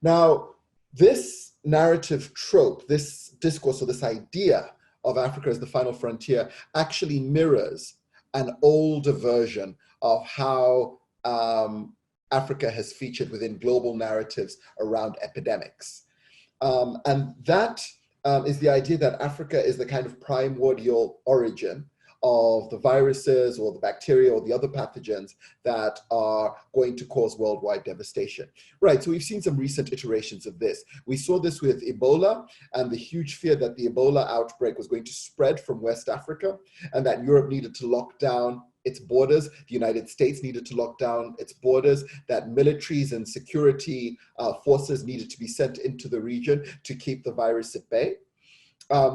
Now, this narrative trope, this discourse or this idea of Africa as the final frontier actually mirrors an older version of how Africa has featured within global narratives around epidemics. And that is the idea that Africa is the kind of primordial origin of the viruses or the bacteria or the other pathogens that are going to cause worldwide devastation. Right, so we've seen some recent iterations of this. We saw this with Ebola and the huge fear that the Ebola outbreak was going to spread from West Africa and that Europe needed to lock down its borders, the United States needed to lock down its borders, that militaries and security forces needed to be sent into the region to keep the virus at bay.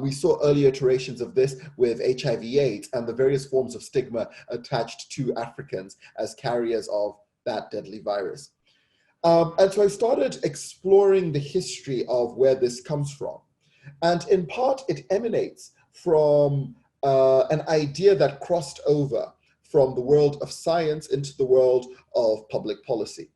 We saw early iterations of this with HIV/AIDS and the various forms of stigma attached to Africans as carriers of that deadly virus. And so I started exploring the history of where this comes from. And in part, it emanates from an idea that crossed over from the world of science into the world of public policy.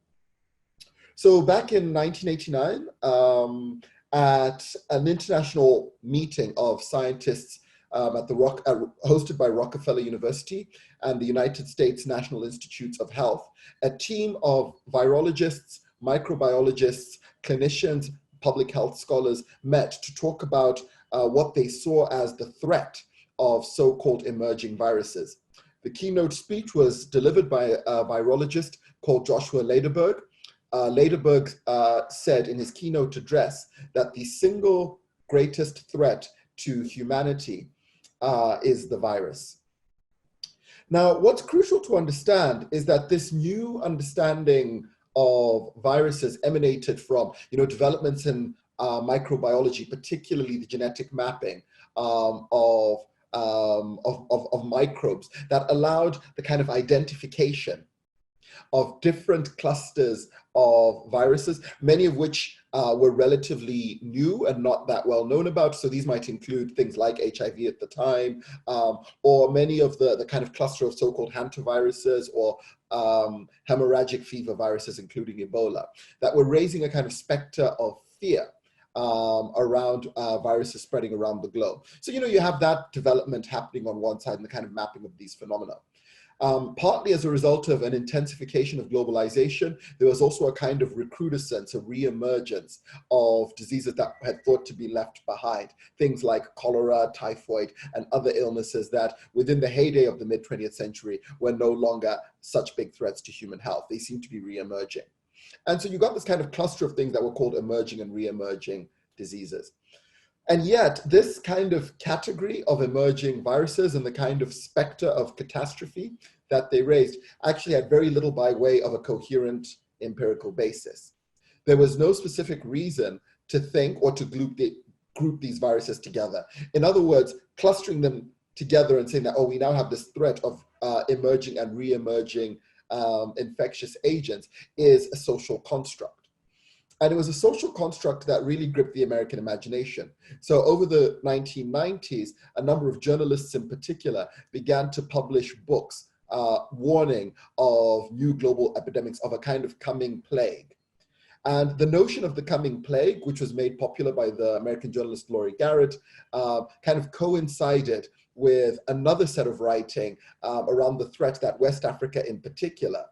So back in 1989, at an international meeting of scientists hosted by Rockefeller University and the United States National Institutes of Health, a team of virologists, microbiologists, clinicians, public health scholars met to talk about what they saw as the threat of so-called emerging viruses. The keynote speech was delivered by a virologist called Joshua Lederberg. Lederberg said in his keynote address that the single greatest threat to humanity is the virus. Now, what's crucial to understand is that this new understanding of viruses emanated from, developments in microbiology, particularly the genetic mapping of microbes that allowed the kind of identification of different clusters of viruses, many of which were relatively new and not that well known about. So these might include things like HIV at the time, or many of the kind of cluster of so-called hantaviruses or hemorrhagic fever viruses, including Ebola, that were raising a kind of specter of fear around viruses spreading around the globe. So, you have that development happening on one side and the kind of mapping of these phenomena. Partly as a result of an intensification of globalization, there was also a kind of recrudescence, a re-emergence of diseases that had thought to be left behind. Things like cholera, typhoid, and other illnesses that within the heyday of the mid-20th century were no longer such big threats to human health. They seem to be re-emerging. And so you got this kind of cluster of things that were called emerging and re-emerging diseases. And yet, this kind of category of emerging viruses and the kind of specter of catastrophe that they raised actually had very little by way of a coherent empirical basis. There was no specific reason to think or to group these viruses together. In other words, clustering them together and saying that, oh, we now have this threat of emerging and re-emerging infectious agents is a social construct. And it was a social construct that really gripped the American imagination. So over the 1990s, a number of journalists in particular began to publish books warning of new global epidemics of a kind of coming plague. And the notion of the coming plague, which was made popular by the American journalist Laurie Garrett, kind of coincided with another set of writing around the threat that West Africa in particular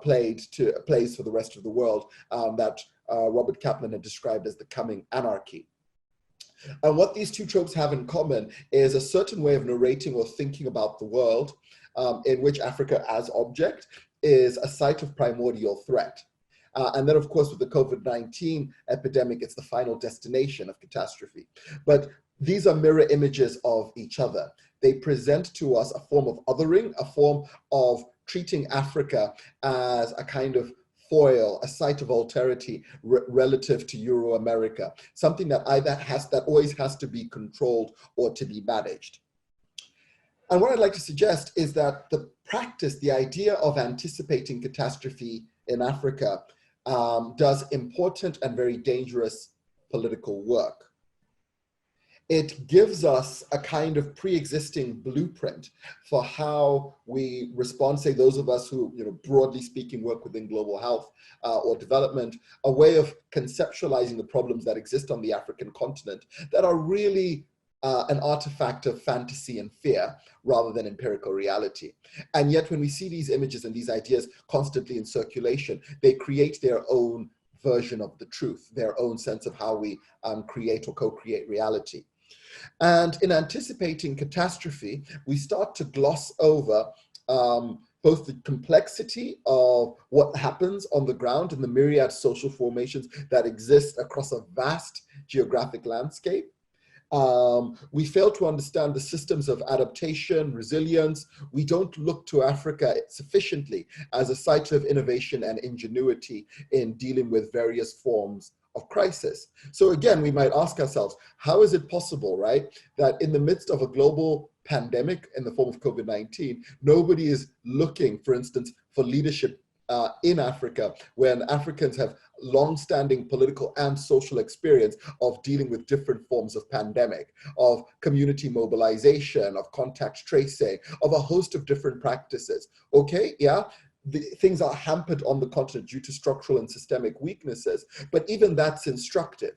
plays for the rest of the world, that Robert Kaplan had described as the coming anarchy. And what these two tropes have in common is a certain way of narrating or thinking about the world in which Africa as object is a site of primordial threat. And then, of course, with the COVID-19 epidemic, it's the final destination of catastrophe. But these are mirror images of each other. They present to us a form of othering, a form of treating Africa as a kind of foil, a site of alterity relative to Euro-America, something that always has to be controlled or to be managed. And what I'd like to suggest is that the practice, the idea of anticipating catastrophe in Africa does important and very dangerous political work. It gives us a kind of pre-existing blueprint for how we respond, say those of us who, broadly speaking, work within global health or development, a way of conceptualizing the problems that exist on the African continent that are really an artifact of fantasy and fear rather than empirical reality. And yet when we see these images and these ideas constantly in circulation, they create their own version of the truth, their own sense of how we create or co-create reality. And in anticipating catastrophe, we start to gloss over both the complexity of what happens on the ground and the myriad social formations that exist across a vast geographic landscape. We fail to understand the systems of adaptation, resilience. We don't look to Africa sufficiently as a site of innovation and ingenuity in dealing with various forms of crisis. So again, we might ask ourselves, how is it possible, right, that in the midst of a global pandemic in the form of COVID-19, nobody is looking, for instance, for leadership in Africa, when Africans have long-standing political and social experience of dealing with different forms of pandemic, of community mobilization, of contact tracing, of a host of different practices. Okay, yeah, things are hampered on the continent due to structural and systemic weaknesses, but even that's instructive.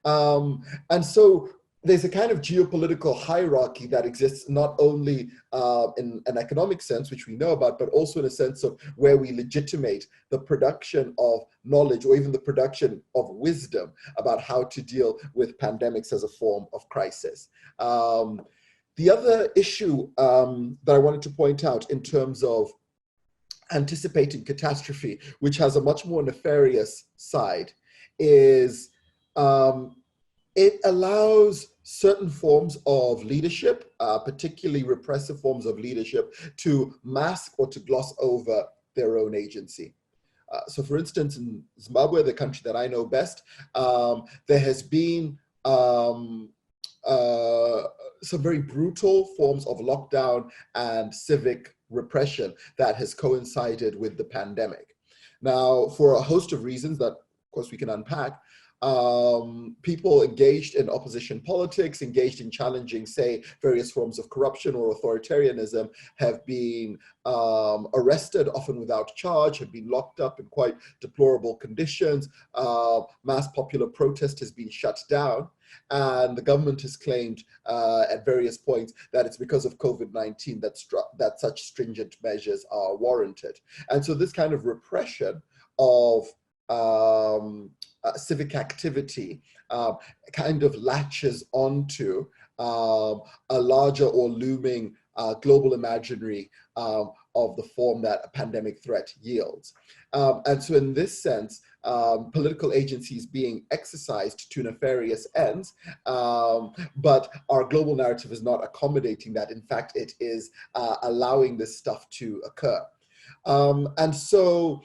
And so there's a kind of geopolitical hierarchy that exists not only in an economic sense, which we know about, but also in a sense of where we legitimate the production of knowledge or even the production of wisdom about how to deal with pandemics as a form of crisis. The other issue that I wanted to point out in terms of anticipating catastrophe, which has a much more nefarious side, is it allows certain forms of leadership, particularly repressive forms of leadership, to mask or to gloss over their own agency. So for instance, in Zimbabwe, the country that I know best, there has been some very brutal forms of lockdown and civic repression that has coincided with the pandemic. Now, for a host of reasons that, of course, we can unpack, people engaged in opposition politics, engaged in challenging, say, various forms of corruption or authoritarianism, have been arrested, often without charge, have been locked up in quite deplorable conditions. Mass popular protest has been shut down. And the government has claimed at various points that it's because of COVID-19 that such stringent measures are warranted. And so this kind of repression of civic activity kind of latches onto a larger or looming global imaginary of the form that a pandemic threat yields. And so in this sense, political agencies being exercised to nefarious ends, but our global narrative is not accommodating that. In fact, it is allowing this stuff to occur. And so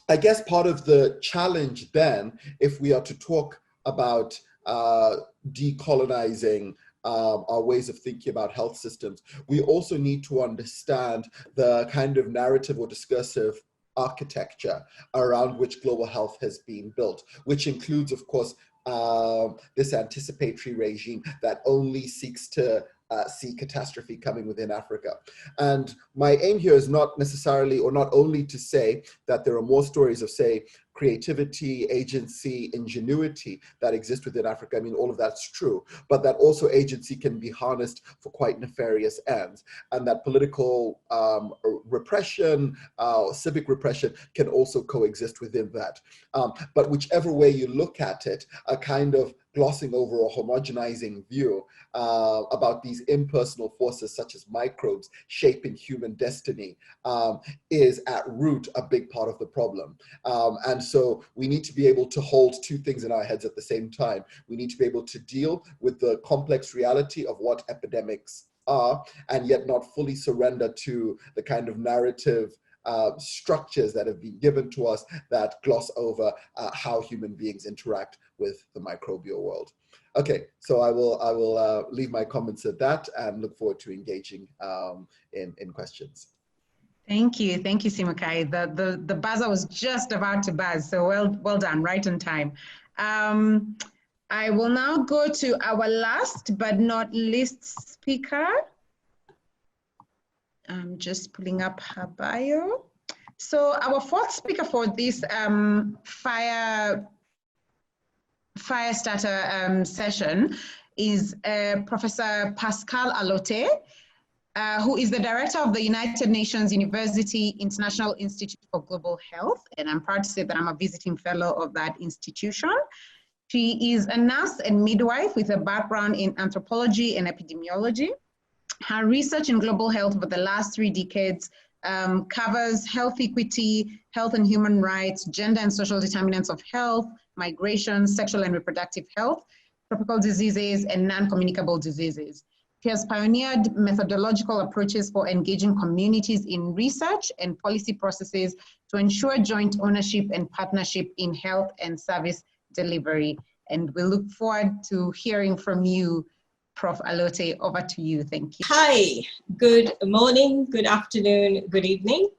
I guess part of the challenge then, if we are to talk about decolonizing our ways of thinking about health systems, we also need to understand the kind of narrative or discursive architecture around which global health has been built, which includes, of course, this anticipatory regime that only seeks to see catastrophe coming within Africa. And my aim here is not necessarily, or not only to say that there are more stories of, say, creativity, agency, ingenuity that exist within Africa. I mean, all of that's true, but that also agency can be harnessed for quite nefarious ends, and that political repression, civic repression can also coexist within that. But whichever way you look at it, a kind of glossing over or homogenizing view about these impersonal forces such as microbes shaping human destiny is at root a big part of the problem. And so we need to be able to hold two things in our heads at the same time. We need to be able to deal with the complex reality of what epidemics are, and yet not fully surrender to the kind of narrative structures that have been given to us that gloss over how human beings interact with the microbial world. Okay, so I will leave my comments at that and look forward to engaging in questions. Thank you, Simukai. The buzzer was just about to buzz, so well done, right on time. I will now go to our last but not least speaker. I'm just pulling up her bio. So our fourth speaker for this fire starter session is Professor Pascal Allotte, who is the director of the United Nations University International Institute for Global Health. And I'm proud to say that I'm a visiting fellow of that institution. She is a nurse and midwife with a background in anthropology and epidemiology. Her research in global health over the last 3 decades covers health equity, health and human rights, gender and social determinants of health, migration, sexual and reproductive health, tropical diseases, and non-communicable diseases. She has pioneered methodological approaches for engaging communities in research and policy processes to ensure joint ownership and partnership in health and service delivery. And we look forward to hearing from you, Prof. Allotte. Over to you. Thank you. Hi, good morning, good afternoon, good evening.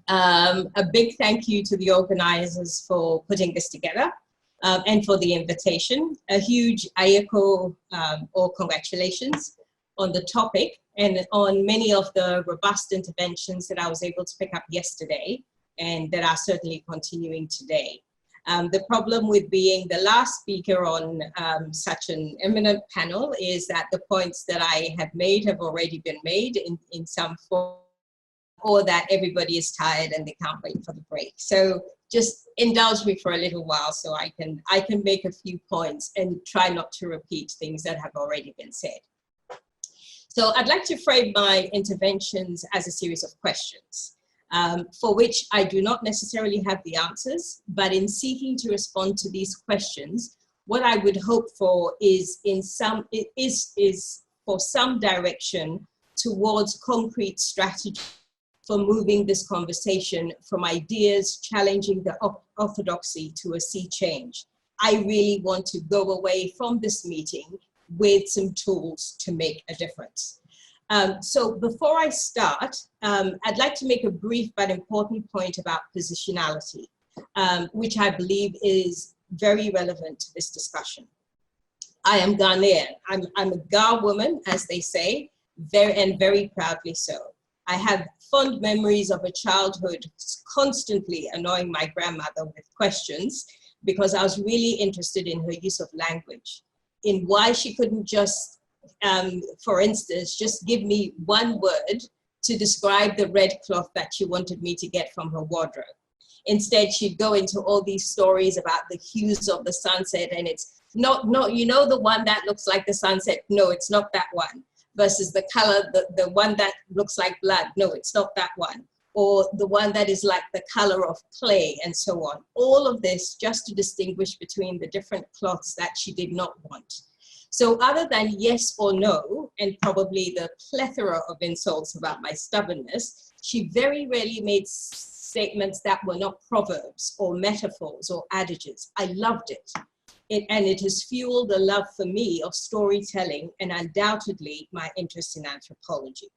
A big thank you to the organizers for putting this together and for the invitation. A huge Ayappong or congratulations on the topic and on many of the robust interventions that I was able to pick up yesterday and that are certainly continuing today. The problem with being the last speaker on such an eminent panel is that the points that I have made have already been made in some form, or that everybody is tired and they can't wait for the break. So just indulge me for a little while so I can make a few points and try not to repeat things that have already been said. So I'd like to frame my interventions as a series of questions. For which I do not necessarily have the answers, but in seeking to respond to these questions, what I would hope for is for some direction towards concrete strategy for moving this conversation from ideas challenging the orthodoxy to a sea change. I really want to go away from this meeting with some tools to make a difference. So before I start, I'd like to make a brief but important point about positionality, which I believe is very relevant to this discussion. I am Ghanaian. I'm a Ga woman, as they say, very proudly so. I have fond memories of a childhood constantly annoying my grandmother with questions because I was really interested in her use of language, in why she couldn't just, for instance, just give me one word to describe the red cloth that she wanted me to get from her wardrobe. Instead, she'd go into all these stories about the hues of the sunset, and it's not, you know, the one that looks like the sunset, no, it's not that one, versus the color, the one that looks like blood, no, it's not that one, or the one that is like the color of clay, and so on. All of this just to distinguish between the different cloths that she did not want. So other than yes or no, and probably the plethora of insults about my stubbornness, she very rarely made statements that were not proverbs or metaphors or adages. I loved it. And it has fueled a love for me of storytelling and undoubtedly my interest in anthropology.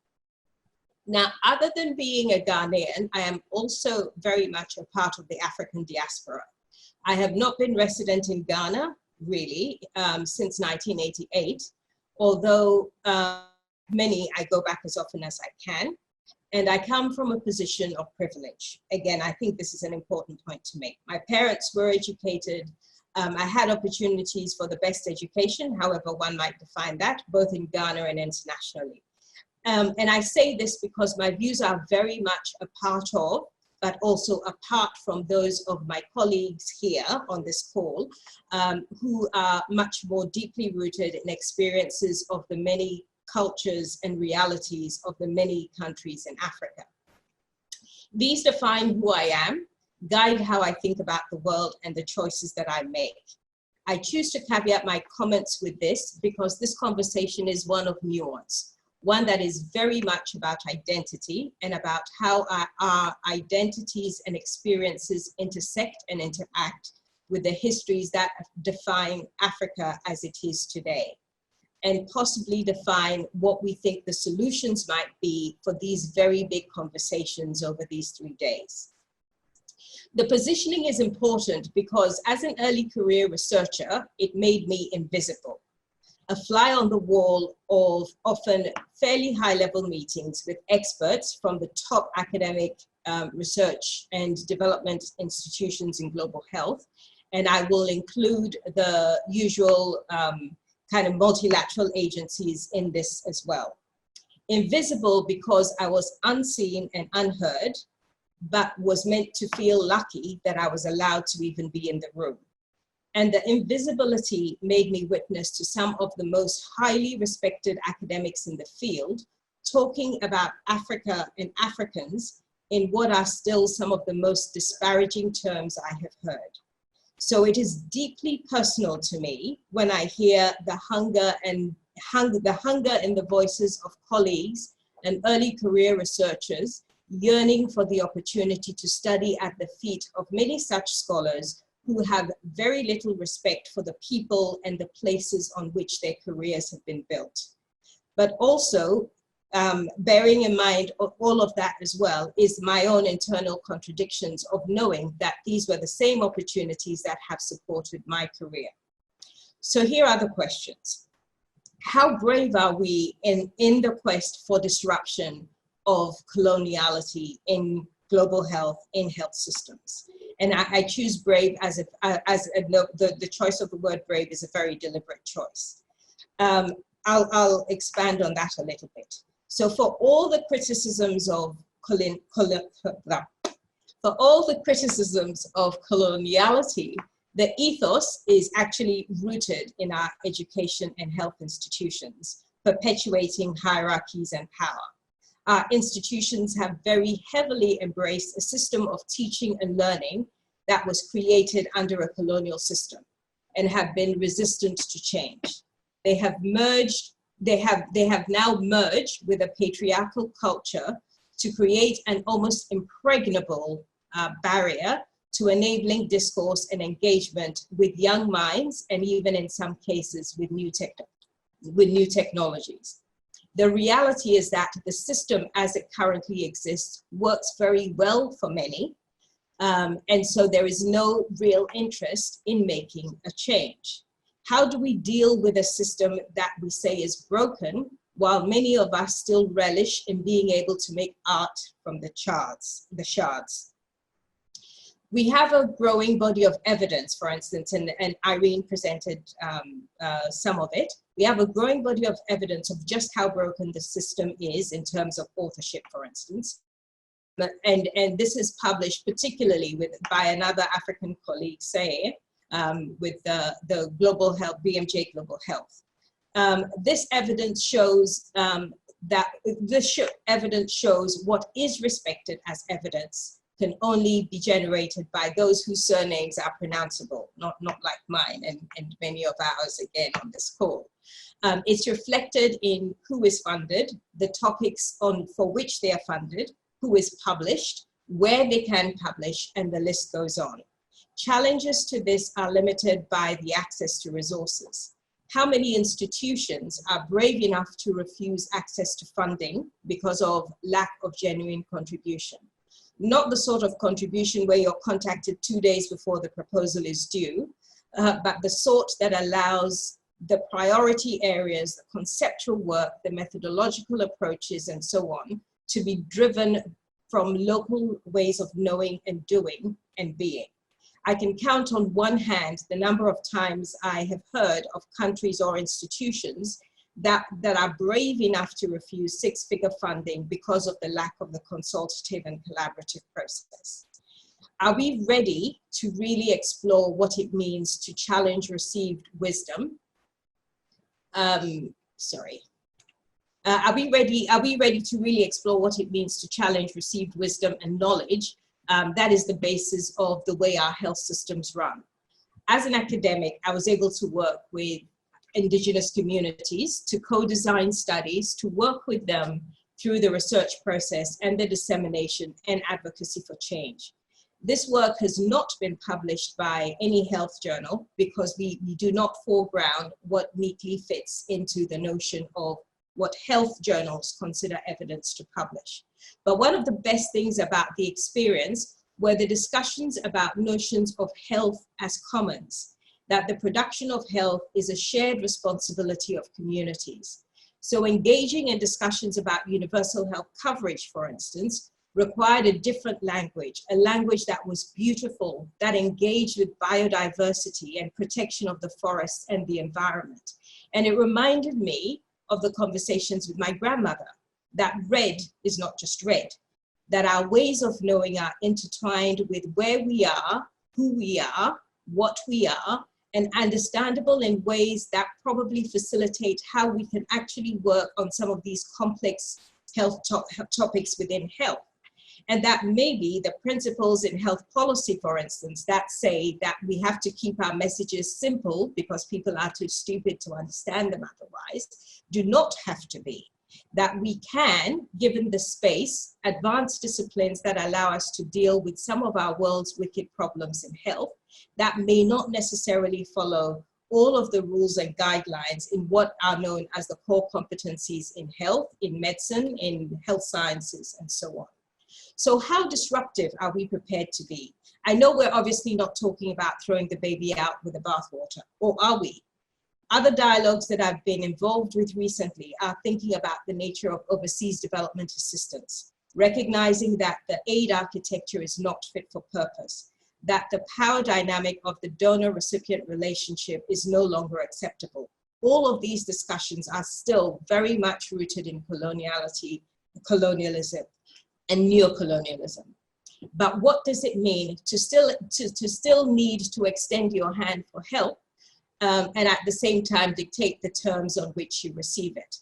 Now, other than being a Ghanaian, I am also very much a part of the African diaspora. I have not been resident in Ghana, really, since 1988, although many, I go back as often as I can. And I come from a position of privilege. Again, I think this is an important point to make. My parents were educated. I had opportunities for the best education, however one might define that, both in Ghana and internationally. And I say this because my views are very much a part of, but also apart from those of my colleagues here on this call, who are much more deeply rooted in experiences of the many cultures and realities of the many countries in Africa. These define who I am, guide how I think about the world and the choices that I make. I choose to caveat my comments with this because this conversation is one of nuance, one that is very much about identity and about how our identities and experiences intersect and interact with the histories that define Africa as it is today, and possibly define what we think the solutions might be for these very big conversations over these 3 days. The positioning is important because as an early career researcher, it made me invisible. A fly on the wall of often fairly high-level meetings with experts from the top academic research and development institutions in global health. And I will include the usual kind of multilateral agencies in this as well. Invisible because I was unseen and unheard, but was meant to feel lucky that I was allowed to even be in the room. And the invisibility made me witness to some of the most highly respected academics in the field talking about Africa and Africans in what are still some of the most disparaging terms I have heard. So it is deeply personal to me when I hear the hunger in the voices of colleagues and early career researchers yearning for the opportunity to study at the feet of many such scholars who have very little respect for the people and the places on which their careers have been built. But also, bearing in mind all of that as well is my own internal contradictions of knowing that these were the same opportunities that have supported my career. So here are the questions. How brave are we in the quest for disruption of coloniality in global health, in health systems? And I choose brave as the choice of the word brave is a very deliberate choice. I'll expand on that a little bit. So for all the criticisms of coloniality, the ethos is actually rooted in our education and health institutions, perpetuating hierarchies and power. Our institutions have very heavily embraced a system of teaching and learning that was created under a colonial system and have been resistant to change. They have now merged with a patriarchal culture to create an almost impregnable barrier to enabling discourse and engagement with young minds, and even in some cases with new technologies. The reality is that the system as it currently exists works very well for many, and so there is no real interest in making a change. How do we deal with a system that we say is broken, while many of us still relish in being able to make art from the shards? We have a growing body of evidence, for instance, and Irene presented some of it. We have a growing body of evidence of just how broken the system is in terms of authorship, for instance. And this is published particularly by another African colleague, say, with the Global Health, BMJ Global Health. This evidence shows evidence shows what is respected as evidence can only be generated by those whose surnames are pronounceable, not like mine and many of ours again on this call. It's reflected in who is funded, the topics for which they are funded, who is published, where they can publish, and the list goes on. Challenges to this are limited by the access to resources. How many institutions are brave enough to refuse access to funding because of lack of genuine contribution? Not the sort of contribution where you're contacted 2 days before the proposal is due, but the sort that allows the priority areas, the conceptual work, the methodological approaches, and so on, to be driven from local ways of knowing and doing and being. I can count on one hand the number of times I have heard of countries or institutions that are brave enough to refuse six-figure funding because of the lack of the consultative and collaborative process. Are we ready to really explore what it means to challenge received wisdom? Are we ready to really explore what it means to challenge received wisdom and knowledge? That is the basis of the way our health systems run. As an academic, I was able to work with Indigenous communities to co-design studies, to work with them through the research process and the dissemination and advocacy for change. This work has not been published by any health journal because we do not foreground what neatly fits into the notion of what health journals consider evidence to publish. But one of the best things about the experience were the discussions about notions of health as commons, that the production of health is a shared responsibility of communities. So engaging in discussions about universal health coverage, for instance, required a different language, a language that was beautiful, that engaged with biodiversity and protection of the forests and the environment. And it reminded me of the conversations with my grandmother, that red is not just red, that our ways of knowing are intertwined with where we are, who we are, what we are, and understandable in ways that probably facilitate how we can actually work on some of these complex health topics within health. And that maybe the principles in health policy, for instance, that say that we have to keep our messages simple because people are too stupid to understand them otherwise, do not have to be. That we can, given the space, advance disciplines that allow us to deal with some of our world's wicked problems in health that may not necessarily follow all of the rules and guidelines in what are known as the core competencies in health, in medicine, in health sciences, and so on. So how disruptive are we prepared to be? I know we're obviously not talking about throwing the baby out with the bathwater, or are we? Other dialogues that I've been involved with recently are thinking about the nature of overseas development assistance, recognizing that the aid architecture is not fit for purpose, that the power dynamic of the donor-recipient relationship is no longer acceptable. All of these discussions are still very much rooted in coloniality, colonialism, and neocolonialism. But what does it mean to still need to extend your hand for help and at the same time dictate the terms on which you receive it?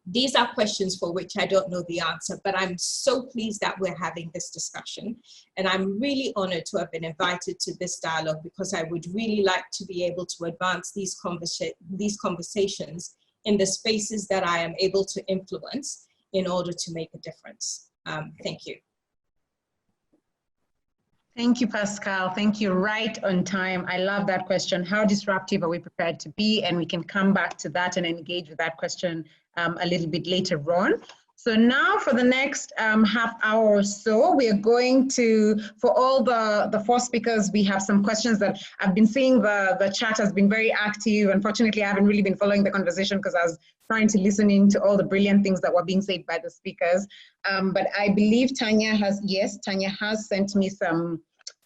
These are questions for which I don't know the answer, but I'm so pleased that we're having this discussion. And I'm really honored to have been invited to this dialogue because I would really like to be able to advance these conversations in the spaces that I am able to influence in order to make a difference. Thank you. Thank you, Pascal. Thank you. Right on time. I love that question. How disruptive are we prepared to be? And we can come back to that and engage with that question a little bit later on. So now for the next half hour or so, we are going to, for all the four speakers, we have some questions that I've been seeing the chat has been very active. Unfortunately, I haven't really been following the conversation because I was trying to listen in to all the brilliant things that were being said by the speakers. But I believe Tanya has sent me some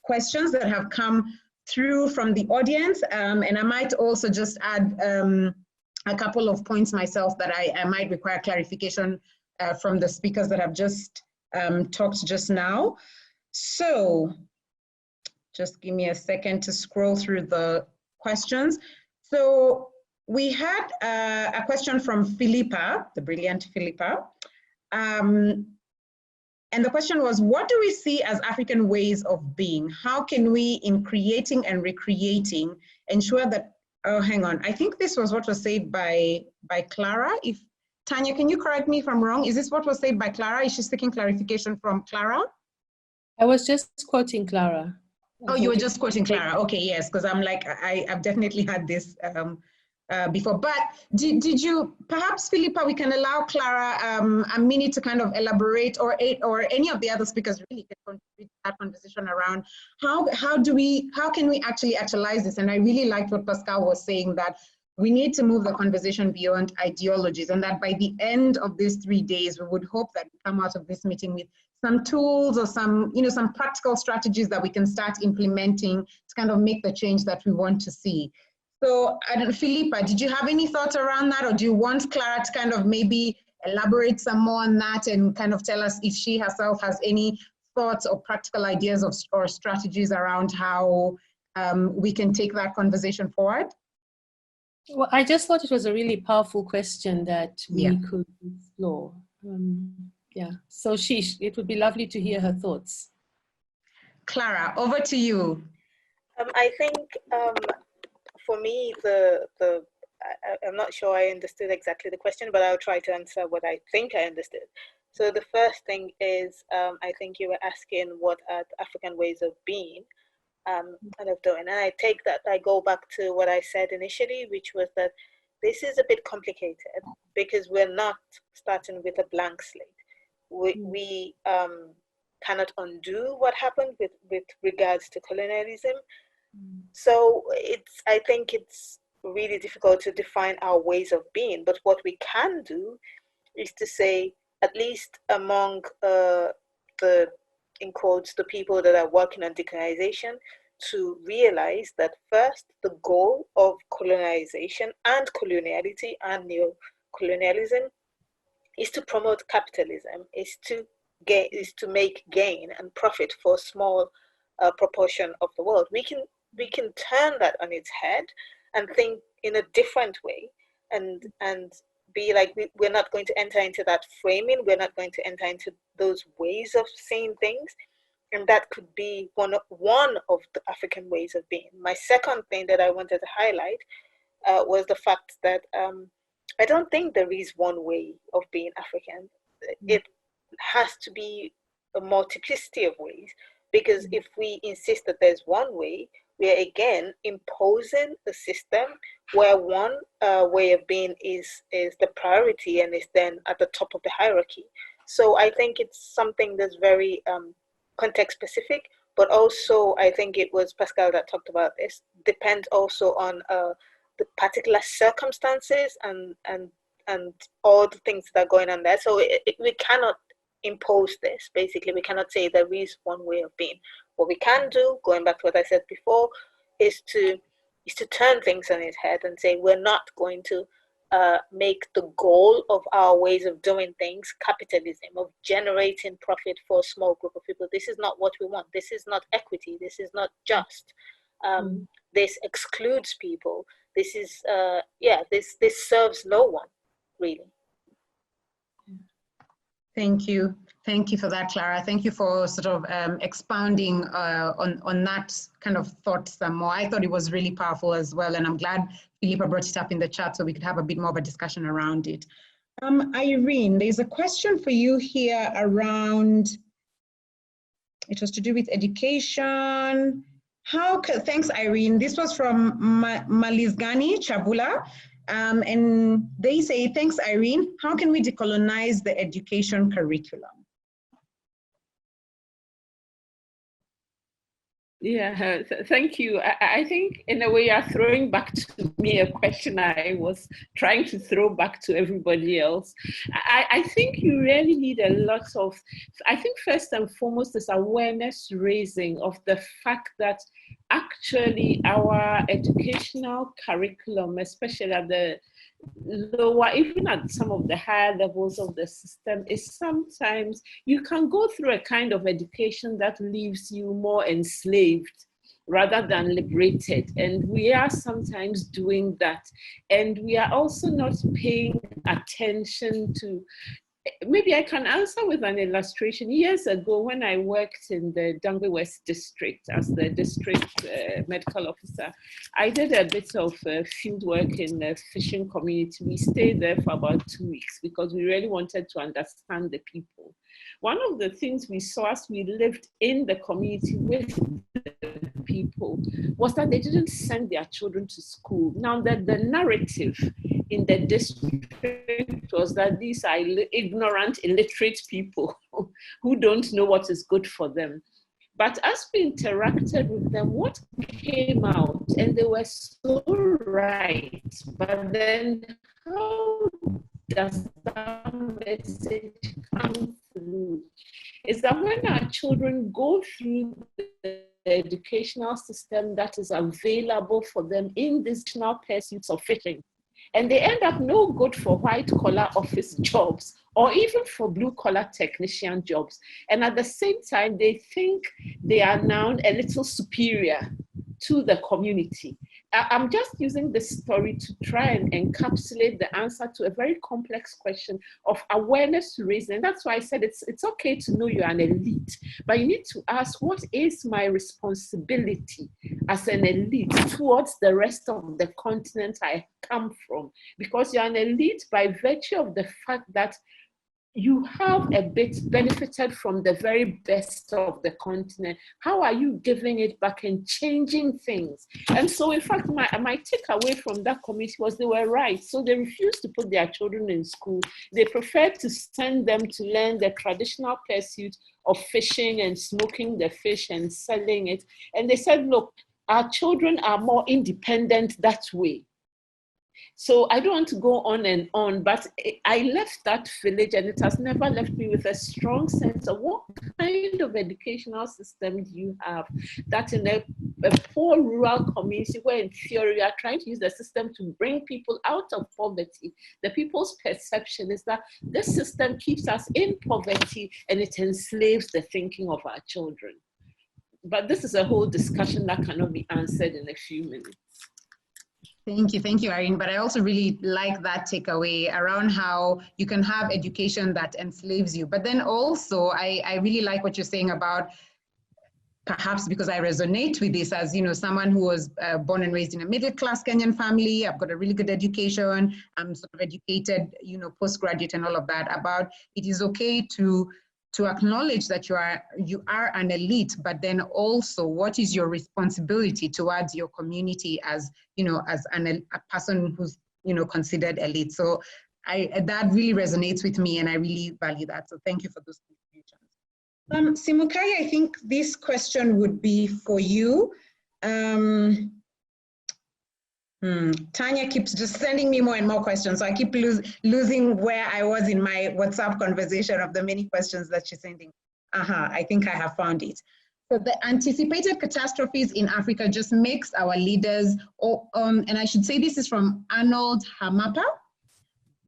questions that have come through from the audience, and I might also just add a couple of points myself that I might require clarification from the speakers that have just talked just now. So just give me a second to scroll through the questions. So we had a question from Philippa, the brilliant Philippa. And the question was, what do we see as African ways of being? How can we, in creating and recreating, ensure that, oh, hang on, I think this was what was said by Clara. If Tanya, can you correct me if I'm wrong? Is this what was said by Clara? Is she seeking clarification from Clara? I was just quoting Clara. Oh, you were just quoting Clara. Okay, yes, because I'm like, I've definitely had this before. But did you, perhaps, Philippa, we can allow Clara a minute to kind of elaborate, or any of the other speakers really can contribute to that conversation around how can we actually actualize this? And I really liked what Pascal was saying, that we need to move the conversation beyond ideologies, and that by the end of these 3 days, we would hope that we come out of this meeting with some tools or some practical strategies that we can start implementing to kind of make the change that we want to see. So, Philippa, did you have any thoughts around that, or do you want Clara to kind of maybe elaborate some more on that and kind of tell us if she herself has any thoughts or practical ideas or strategies around how we can take that conversation forward? Well, I just thought it was a really powerful question that we could explore. Yeah, so it would be lovely to hear her thoughts. Clara, over to you. I think for me, I'm not sure I understood exactly the question, but I'll try to answer what I think I understood. So the first thing is, I think you were asking what are the African ways of being and of doing. And I take that, I go back to what I said initially, which was that this is a bit complicated because we're not starting with a blank slate. We cannot undo what happened with regards to colonialism. So I think it's really difficult to define our ways of being, but what we can do is to say, at least among in quotes, the people that are working on decolonization, to realize that first, the goal of colonization and coloniality and neo-colonialism is to promote capitalism, is to make gain and profit for a small proportion of the world. We can turn that on its head and think in a different way, and be like, we're not going to enter into that framing, we're not going to enter into those ways of saying things, and that could be one of the African ways of being. My second thing that I wanted to highlight was the fact that I don't think there is one way of being African. It has to be a multiplicity of ways, because if we insist that there's one way, we are again imposing a system where one way of being is the priority and is then at the top of the hierarchy. So I think it's something that's very context specific, but also I think it was Pascal that talked about this, depends also on the particular circumstances and all the things that are going on there. So we cannot impose this. Basically, we cannot say there is one way of being. What we can do, going back to what I said before, is to turn things on its head and say we're not going to make the goal of our ways of doing things capitalism, of generating profit for a small group of people. This is not what we want. This is not equity. This is not just. This excludes people. This is this serves no one, really. Thank you. Thank you for that, Clara. Thank you for sort of expounding on that kind of thought some more. I thought it was really powerful as well, and I'm glad Philippa brought it up in the chat so we could have a bit more of a discussion around it. Irene, there's a question for you here around, it was to do with education. Thanks, Irene. This was from Malizgani Chabula. And they say, thanks, Irene. How can we decolonize the education curriculum? Yeah, thank you. I think in a way you're throwing back to me a question I was trying to throw back to everybody else. I think you really need a lot of, I think first and foremost is awareness raising of the fact that actually our educational curriculum, especially at the lower, even at some of the higher levels of the system, is sometimes you can go through a kind of education that leaves you more enslaved rather than liberated. And we are sometimes doing that. And we are also not paying attention to, maybe I can answer with an illustration. Years ago, when I worked in the Dangwe West district as the district medical officer, I did a bit of field work in the fishing community. We stayed there for about 2 weeks because we really wanted to understand the people. One of the things we saw as we lived in the community with the people was that they didn't send their children to school. Now that the narrative in the district was that these are ignorant, illiterate people who don't know what is good for them. But as we interacted with them, what came out, and they were so right, but then how does that message come through? Is that when our children go through the educational system that is available for them in these national pursuits of fishing, and they end up no good for white-collar office jobs or even for blue-collar technician jobs. And at the same time, they think they are now a little superior to the community. I'm just using this story to try and encapsulate the answer to a very complex question of awareness raising. That's why I said it's okay to know you're an elite, but you need to ask, what is my responsibility as an elite towards the rest of the continent I come from? Because you're an elite by virtue of the fact that you have a bit benefited from the very best of the continent. How are you giving it back and changing things? And so in fact, my takeaway from that committee was they were right. So they refused to put their children in school. They preferred to send them to learn the traditional pursuit of fishing and smoking the fish and selling it. And they said, look, our children are more independent that way. So I don't want to go on and on, but I left that village and it has never left me with a strong sense of what kind of educational system do you have that in a poor rural community where in theory you are trying to use the system to bring people out of poverty. The people's perception is that this system keeps us in poverty and it enslaves the thinking of our children. But this is a whole discussion that cannot be answered in a few minutes. Thank you, Irene. But I also really like that takeaway around how you can have education that enslaves you. But then also, I really like what you're saying about, perhaps because I resonate with this as, you know, someone who was born and raised in a middle-class Kenyan family. I've got a really good education. I'm sort of educated, you know, postgraduate and all of that, about it is okay to acknowledge that you are an elite, but then also what is your responsibility towards your community as, you know, as a person who's, you know, considered elite. So that really resonates with me and I really value that. So thank you for those contributions. Simukai, I think this question would be for you. Tanya keeps just sending me more and more questions. So I keep losing where I was in my WhatsApp conversation of the many questions that she's sending. I think I have found it. So the anticipated catastrophes in Africa just makes our leaders, and I should say this is from Arnold Hamapa.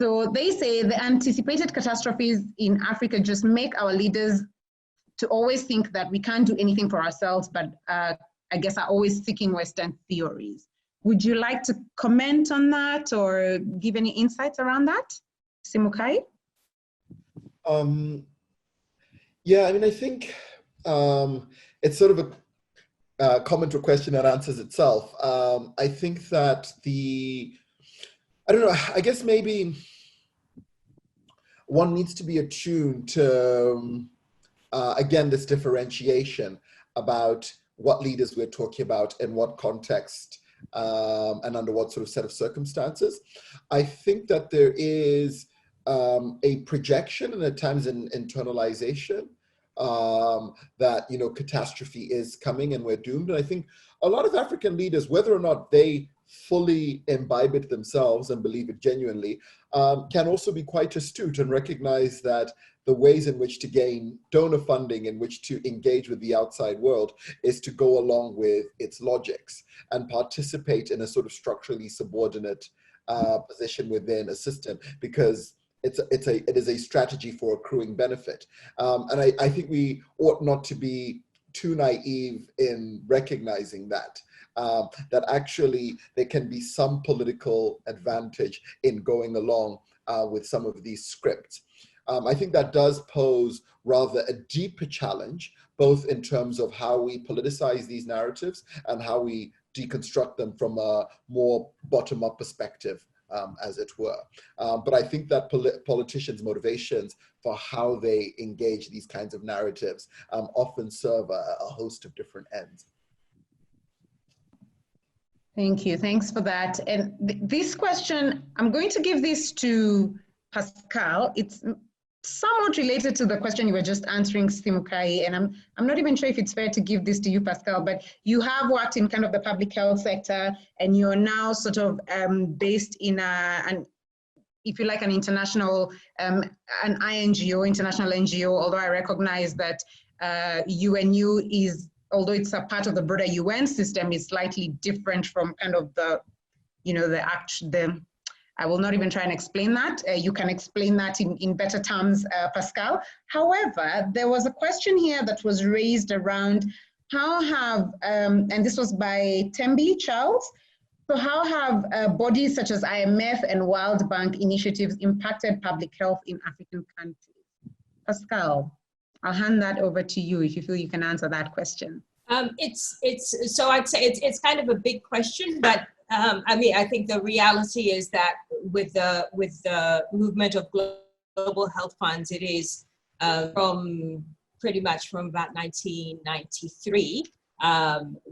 So they say the anticipated catastrophes in Africa just make our leaders to always think that we can't do anything for ourselves, but I guess are always seeking Western theories. Would you like to comment on that or give any insights around that, Simukai? Yeah, I mean, I think it's sort of a comment or question that answers itself. I think that I don't know, I guess maybe one needs to be attuned to, again, this differentiation about what leaders we're talking about and what context and under what sort of set of circumstances. I think that there is a projection and at times an internalization that, you know, catastrophe is coming and we're doomed. And I think a lot of African leaders, whether or not they fully imbibe it themselves and believe it genuinely, can also be quite astute and recognize that the ways in which to gain donor funding, in which to engage with the outside world, is to go along with its logics and participate in a sort of structurally subordinate position within a system, because it is a strategy for accruing benefit. And I think we ought not to be too naive in recognizing that, that actually there can be some political advantage in going along with some of these scripts. I think that does pose rather a deeper challenge, both in terms of how we politicize these narratives and how we deconstruct them from a more bottom-up perspective, as it were. But I think that politicians' motivations for how they engage these kinds of narratives often serve a host of different ends. Thank you. Thanks for that. And this question, I'm going to give this to Pascal. It's somewhat related to the question you were just answering, Simukai, and I'm not even sure if it's fair to give this to you, Pascal, but you have worked in kind of the public health sector, and you're now sort of based in if you like, an international, an INGO, international NGO, although I recognize that UNU is, although it's a part of the broader UN system, is slightly different from kind of the, you know, I will not even try and explain that. You can explain that in better terms, Pascal. However, there was a question here that was raised around how have, and this was by Tanya Charles, so how have bodies such as IMF and World Bank initiatives impacted public health in African countries? Pascal, I'll hand that over to you if you feel you can answer that question. So I'd say it's kind of a big question, but I mean, I think the reality is that with the movement of global health funds, it is from pretty much from about 1993,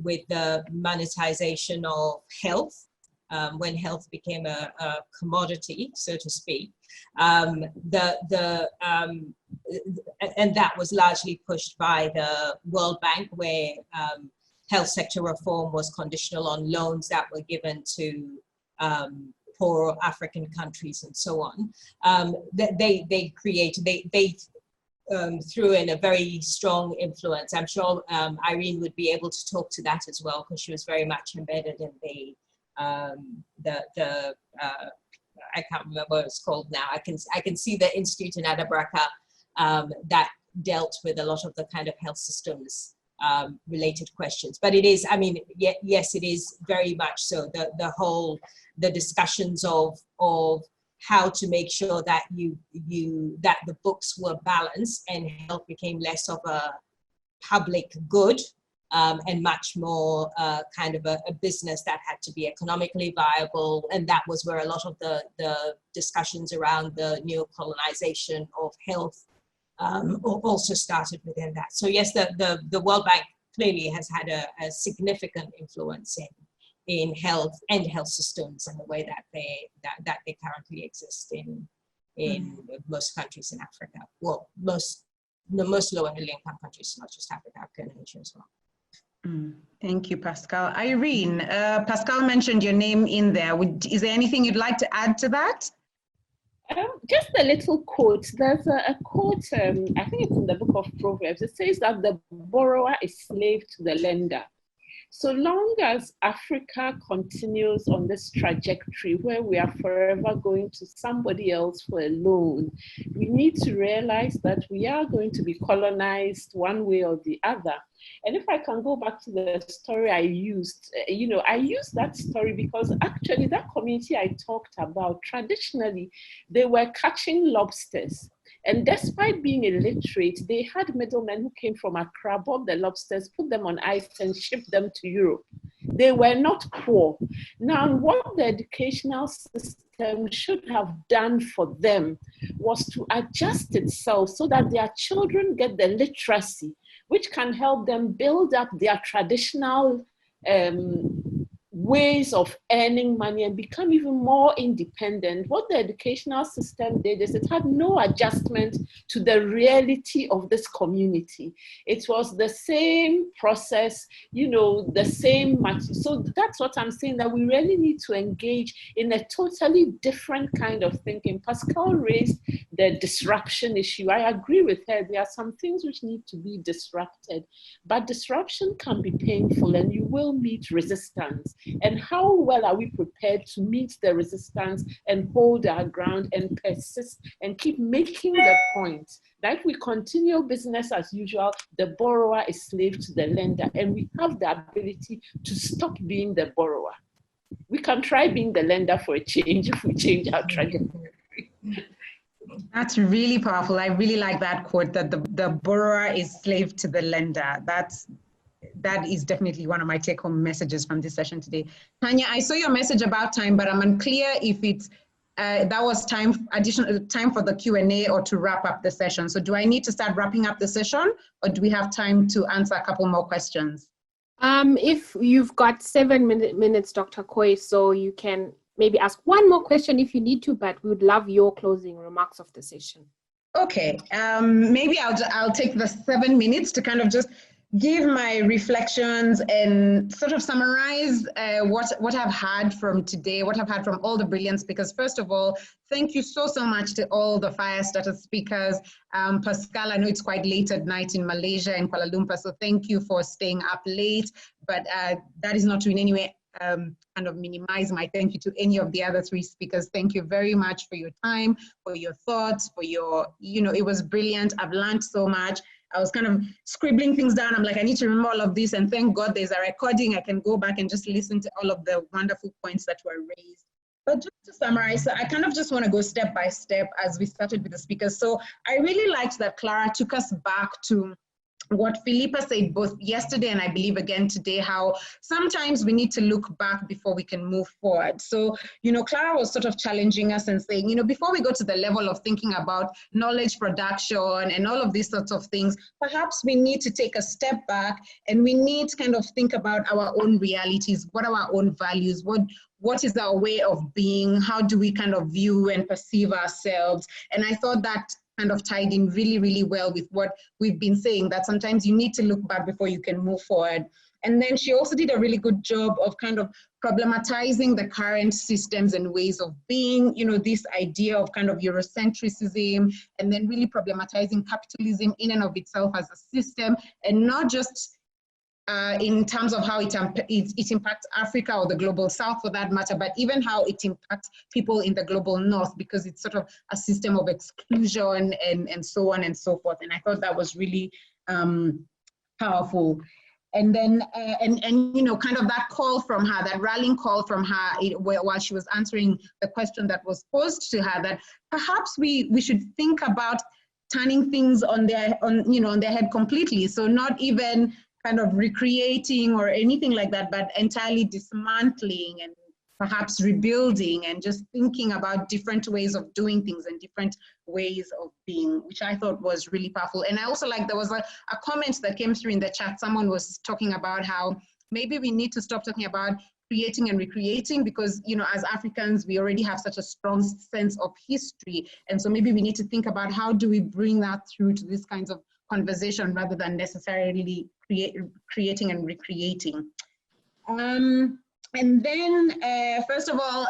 with the monetization of health, when health became a commodity, so to speak, and that was largely pushed by the World Bank, where health sector reform was conditional on loans that were given to poor African countries and so on. They threw in a very strong influence. I'm sure Irene would be able to talk to that as well, because she was very much embedded in I can't remember what it's called now. I can see the institute in Adebulu that dealt with a lot of the kind of health systems related questions. But it is, I mean, yes, it is very much so. The discussions of how to make sure that that the books were balanced and health became less of a public good and much more kind of a business that had to be economically viable. And that was where a lot of the discussions around the neocolonization of health also started within that. So yes, the World Bank clearly has had a significant influence in health and health systems and the way that they currently exist in most countries in Africa. Well, the most low and middle income countries, not just Africa, Africa and Asia as well. Thank you, Pascal. Irene, Pascal mentioned your name in there. Is there anything you'd like to add to that? Just a little quote. There's a quote, I think it's in the book of Proverbs. It says that the borrower is slave to the lender. So long as Africa continues on this trajectory where we are forever going to somebody else for a loan, we need to realize that we are going to be colonized one way or the other. And if I can go back to the story I used, I used that story because actually that community I talked about, traditionally, they were catching lobsters. And despite being illiterate, they had middlemen who came from Accra, bought the lobsters, put them on ice and shipped them to Europe. They were not poor. Now, what the educational system should have done for them was to adjust itself so that their children get the literacy, which can help them build up their traditional ways of earning money and become even more independent, what the educational system did is it had no adjustment to the reality of this community. It was the same process, you know, the same much. So that's what I'm saying, that we really need to engage in a totally different kind of thinking. Pascal raised the disruption issue. I agree with her. There are some things which need to be disrupted, but disruption can be painful and you will meet resistance. And how well are we prepared to meet the resistance and hold our ground and persist and keep making the point that if we continue business as usual, the borrower is slave to the lender, and we have the ability to stop being the borrower. We can try being the lender for a change if we change our trajectory. That's really powerful. I really like that quote, that the borrower is slave to the lender. That is definitely one of my take-home messages from this session today. Tanya, I saw your message about time, but I'm unclear if it's that was additional time for the Q&A or to wrap up the session. So do I need to start wrapping up the session, or do we have time to answer a couple more questions? If you've got 7 minutes, Dr. Koi, so you can maybe ask one more question if you need to, but we would love your closing remarks of the session. Okay, maybe I'll take the 7 minutes to kind of just give my reflections and sort of summarize what I've had from today, what I've had from all the brilliant speakers. First of all, thank you so much to all the fire starter speakers. Pascal, I know it's quite late at night in Malaysia and Kuala Lumpur, so thank you for staying up late, but that is not to in any way kind of minimize my thank you to any of the other 3 speakers. Thank you very much for your time, for your thoughts, for your, you know, it was brilliant. I've learned so much. I was kind of scribbling things down. I'm like, I need to remember all of this, and thank God there's a recording. I can go back and just listen to all of the wonderful points that were raised. But just to summarize, so I kind of just want to go step by step as we started with the speakers. So I really liked that Clara took us back to what Philippa said both yesterday and I believe again today, how sometimes we need to look back before we can move forward. So, you know, Clara was sort of challenging us and saying, you know, before we go to the level of thinking about knowledge production and all of these sorts of things, perhaps we need to take a step back and we need to kind of think about our own realities. What are our own values? What is our way of being? How do we kind of view and perceive ourselves? And I thought that kind of tied in really, really well with what we've been saying, that sometimes you need to look back before you can move forward. And then she also did a really good job of kind of problematizing the current systems and ways of being, you know, this idea of kind of Eurocentrism, and then really problematizing capitalism in and of itself as a system, and not just in terms of how it impacts Africa or the global South for that matter, but even how it impacts people in the global North, because it's sort of a system of exclusion and so on and so forth. And I thought that was really powerful. And then, and you know, kind of that call from her, that rallying call from her while she was answering the question that was posed to her, that perhaps we should think about turning things on their head completely. So not even kind of recreating or anything like that, but entirely dismantling and perhaps rebuilding and just thinking about different ways of doing things and different ways of being, which I thought was really powerful. And I also like, there was a comment that came through in the chat. Someone was talking about how maybe we need to stop talking about creating and recreating, because, you know, as Africans, we already have such a strong sense of history. And so maybe we need to think about how do we bring that through to these kinds of conversation rather than necessarily creating and recreating. And then, first of all,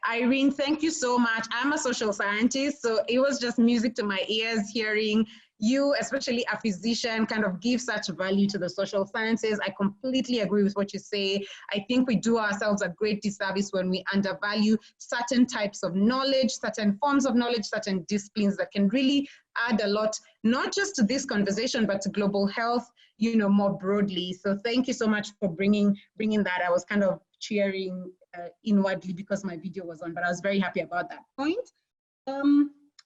Irene, thank you so much. I'm a social scientist, so it was just music to my ears hearing you, especially a physician, kind of give such value to the social sciences. I completely agree with what you say. I think we do ourselves a great disservice when we undervalue certain types of knowledge, certain forms of knowledge, certain disciplines that can really add a lot, not just to this conversation, but to global health, you know, more broadly. So thank you so much for bringing that. I was kind of cheering inwardly because my video was on, but I was very happy about that point.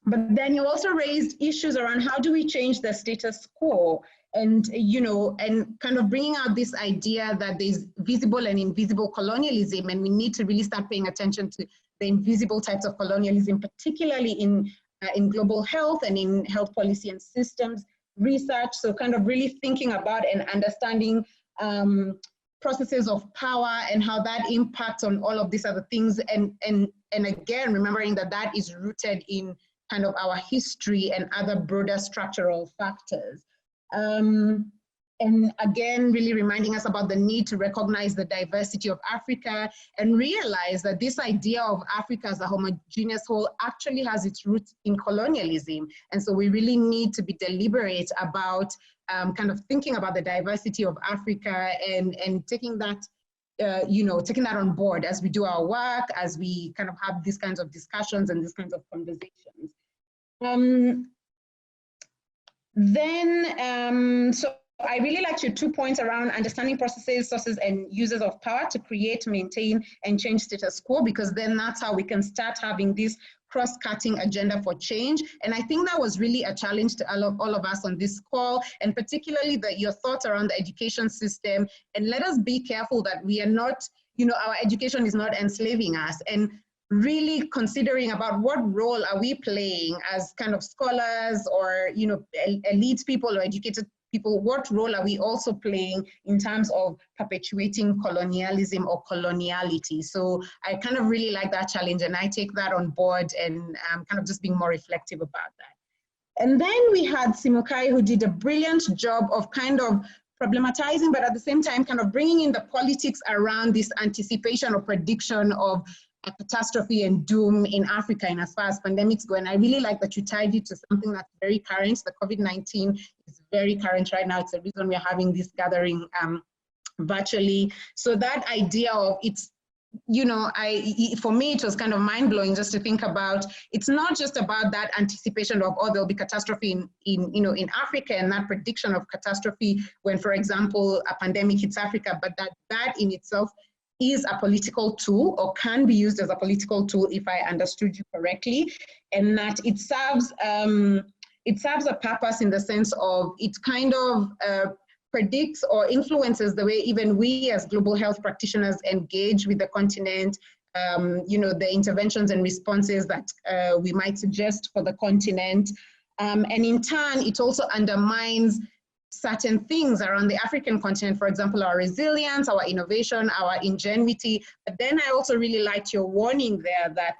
But then you also raised issues around how do we change the status quo, and, you know, and kind of bringing out this idea that there's visible and invisible colonialism, and we need to really start paying attention to the invisible types of colonialism, particularly in global health and in health policy and systems research. So kind of really thinking about and understanding processes of power and how that impacts on all of these other things. And again, remembering that that is rooted in kind of our history and other broader structural factors. And again, really reminding us about the need to recognize the diversity of Africa and realize that this idea of Africa as a homogeneous whole actually has its roots in colonialism. And so we really need to be deliberate about kind of thinking about the diversity of Africa and taking that, taking that on board as we do our work, as we kind of have these kinds of discussions and these kinds of conversations. So I really liked your 2 points around understanding processes, sources, and users of power to create, maintain, and change status quo, because then that's how we can start having this cross-cutting agenda for change. And I think that was really a challenge to all of us on this call, and particularly your thoughts around the education system. And let us be careful that we are not, our education is not enslaving us, and really considering about what role are we playing as kind of scholars or, elite people or educated people, what role are we also playing in terms of perpetuating colonialism or coloniality? So I kind of really like that challenge, and I take that on board, and kind of just being more reflective about that. And then we had Simokai, who did a brilliant job of kind of problematizing, but at the same time kind of bringing in the politics around this anticipation or prediction of a catastrophe and doom in Africa and as far as pandemics go. And I really like that you tied it to something that's very current. The COVID-19 is very current right now. It's the reason we're having this gathering virtually. So that idea of it's, for me, it was kind of mind-blowing just to think about, it's not just about that anticipation of, oh, there'll be catastrophe in Africa and that prediction of catastrophe when, for example, a pandemic hits Africa, but that in itself is a political tool, or can be used as a political tool, if I understood you correctly, and that it serves a purpose in the sense of it kind of predicts or influences the way even we as global health practitioners engage with the continent, the interventions and responses that we might suggest for the continent. And in turn, it also undermines certain things around the African continent, for example, our resilience, our innovation, our ingenuity. But then I also really liked your warning there that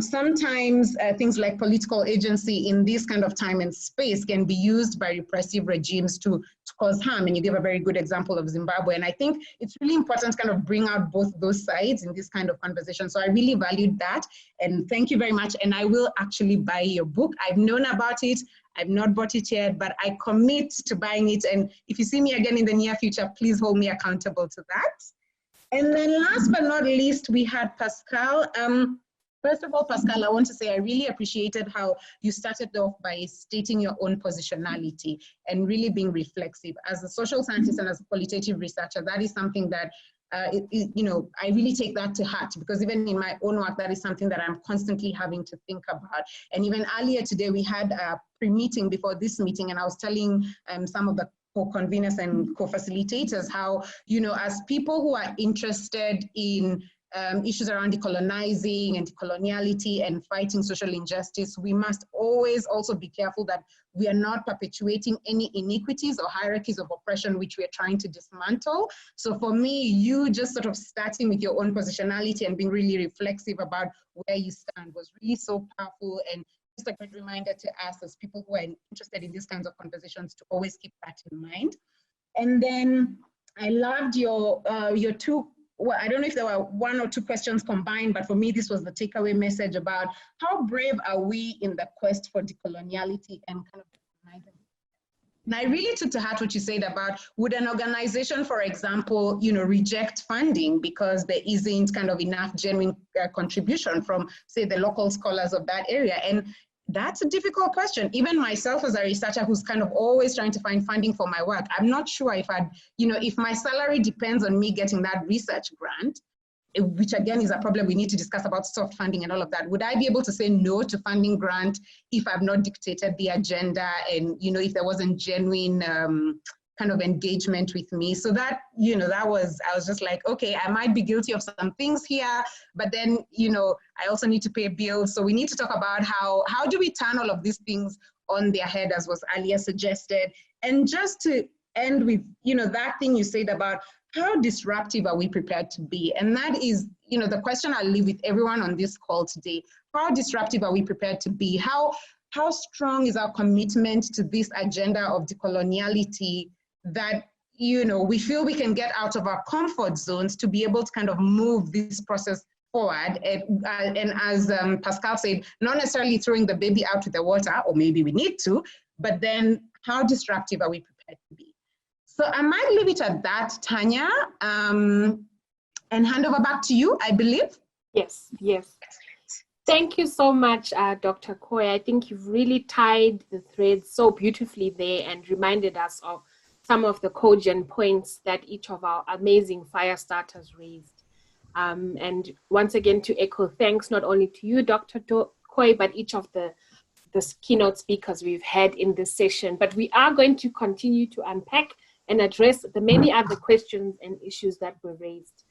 sometimes things like political agency in this kind of time and space can be used by repressive regimes to cause harm. And you gave a very good example of Zimbabwe. And I think it's really important to kind of bring out both those sides in this kind of conversation. So I really valued that. And thank you very much. And I will actually buy your book. I've known about it. I've not bought it yet, but I commit to buying it. And if you see me again in the near future, please hold me accountable to that. And then last but not least, we had Pascal. First of all, Pascal, I want to say I really appreciated how you started off by stating your own positionality and really being reflexive. As a social scientist and as a qualitative researcher, that is something that I really take that to heart, because even in my own work, that is something that I'm constantly having to think about. And even earlier today, we had a pre-meeting before this meeting, and I was telling some of the co-conveners and co-facilitators how, as people who are interested in issues around decolonizing and decoloniality and fighting social injustice, we must always also be careful that we are not perpetuating any iniquities or hierarchies of oppression which we are trying to dismantle. So for me, you just sort of starting with your own positionality and being really reflexive about where you stand was really so powerful, and just a great reminder to us as people who are interested in these kinds of conversations to always keep that in mind. And then I loved your two, well, I don't know if there were 1 or 2 questions combined, but for me, this was the takeaway message about how brave are we in the quest for decoloniality and kind of decolonizing. And I really took to heart what you said about, would an organization, for example, reject funding because there isn't kind of enough genuine contribution from, say, the local scholars of that area? And that's a difficult question. Even myself as a researcher who's kind of always trying to find funding for my work, I'm not sure if if my salary depends on me getting that research grant, which again is a problem we need to discuss about soft funding and all of that. Would I be able to say no to funding grant if I've not dictated the agenda and, if there wasn't genuine kind of engagement with me? So that, I was just like, okay, I might be guilty of some things here, but then, I also need to pay bills. So we need to talk about how do we turn all of these things on their head, as was earlier suggested. And just to end with, that thing you said about how disruptive are we prepared to be? And that is, you know, the question I'll leave with everyone on this call today. How disruptive are we prepared to be? How strong is our commitment to this agenda of decoloniality that, you know, we feel we can get out of our comfort zones to be able to kind of move this process forward? And as Pascal said, not necessarily throwing the baby out with the water, or maybe we need to, but then how disruptive are we prepared to be? So I might leave it at that, Tanya, and hand over back to you, I believe. Yes, yes. Thank you so much, Dr. Koy. I think you've really tied the threads so beautifully there and reminded us of some of the cogent points that each of our amazing fire starters raised. And once again, to echo thanks not only to you, Dr. Koy, but each of the keynote speakers we've had in this session. But we are going to continue to unpack and address the many other questions and issues that were raised.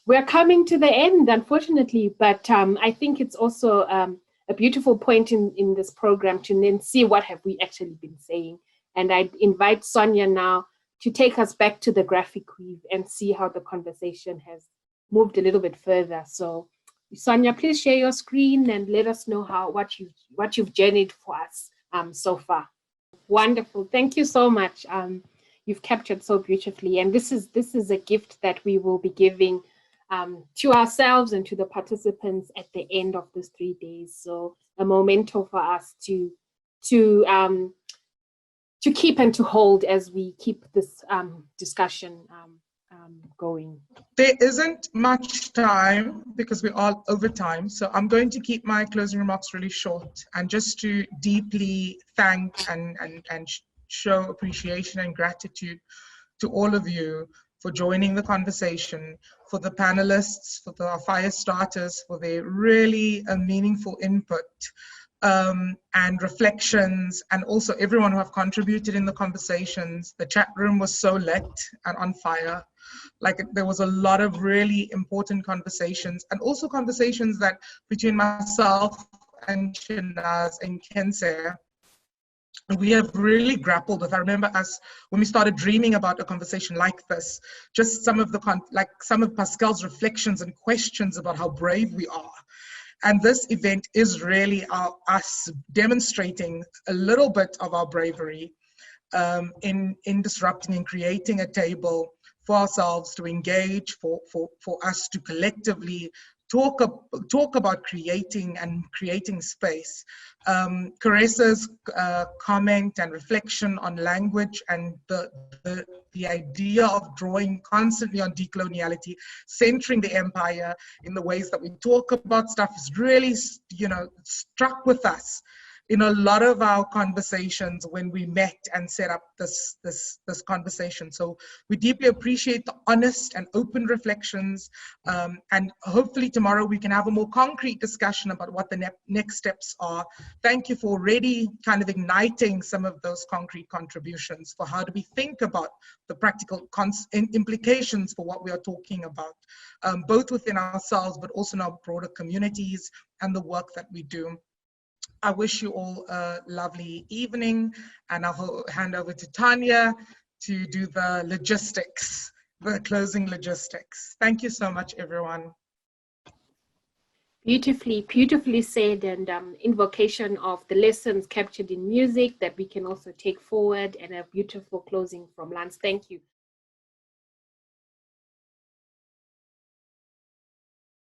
We're coming to the end, unfortunately, but I think it's also a beautiful point in this program to then see what have we actually been saying. And I invite Sonia now to take us back to the graphic weave and see how the conversation has moved a little bit further. So Sonia, please share your screen and let us know what you've journeyed for us so far. Wonderful, thank you so much. You've captured so beautifully, and this is a gift that we will be giving to ourselves and to the participants at the end of these 3 days. So a memento for us to keep and to hold as we keep this discussion going. There isn't much time because we're all over time. So I'm going to keep my closing remarks really short, and just to deeply thank and show appreciation and gratitude to all of you for joining the conversation, for the panelists, for the fire starters, for their really meaningful input and reflections, and also everyone who have contributed in the conversations. The chat room was so lit and on fire. Like, there was a lot of really important conversations, and also conversations that between myself and SHEHNAZ and KENTSE, we have really grappled with. I remember us when we started dreaming about a conversation like this, just some of Pascal's reflections and questions about how brave we are. And this event is really us demonstrating a little bit of our bravery in disrupting and creating a table for ourselves to engage, for us to collectively talk about creating space. Caresa's comment and reflection on language and the idea of drawing constantly on decoloniality, centering the empire in the ways that we talk about stuff is really, you know, struck with us in a lot of our conversations when we met and set up this conversation. So we deeply appreciate the honest and open reflections, and hopefully tomorrow we can have a more concrete discussion about what the next steps are. Thank you for already kind of igniting some of those concrete contributions for how do we think about the practical implications for what we are talking about, both within ourselves but also in our broader communities and the work that we do. I wish you all a lovely evening, and I'll hand over to Tanya to do the logistics, the closing logistics. Thank you so much, everyone. Beautifully said, and invocation of the lessons captured in music that we can also take forward, and a beautiful closing from Lance. Thank you.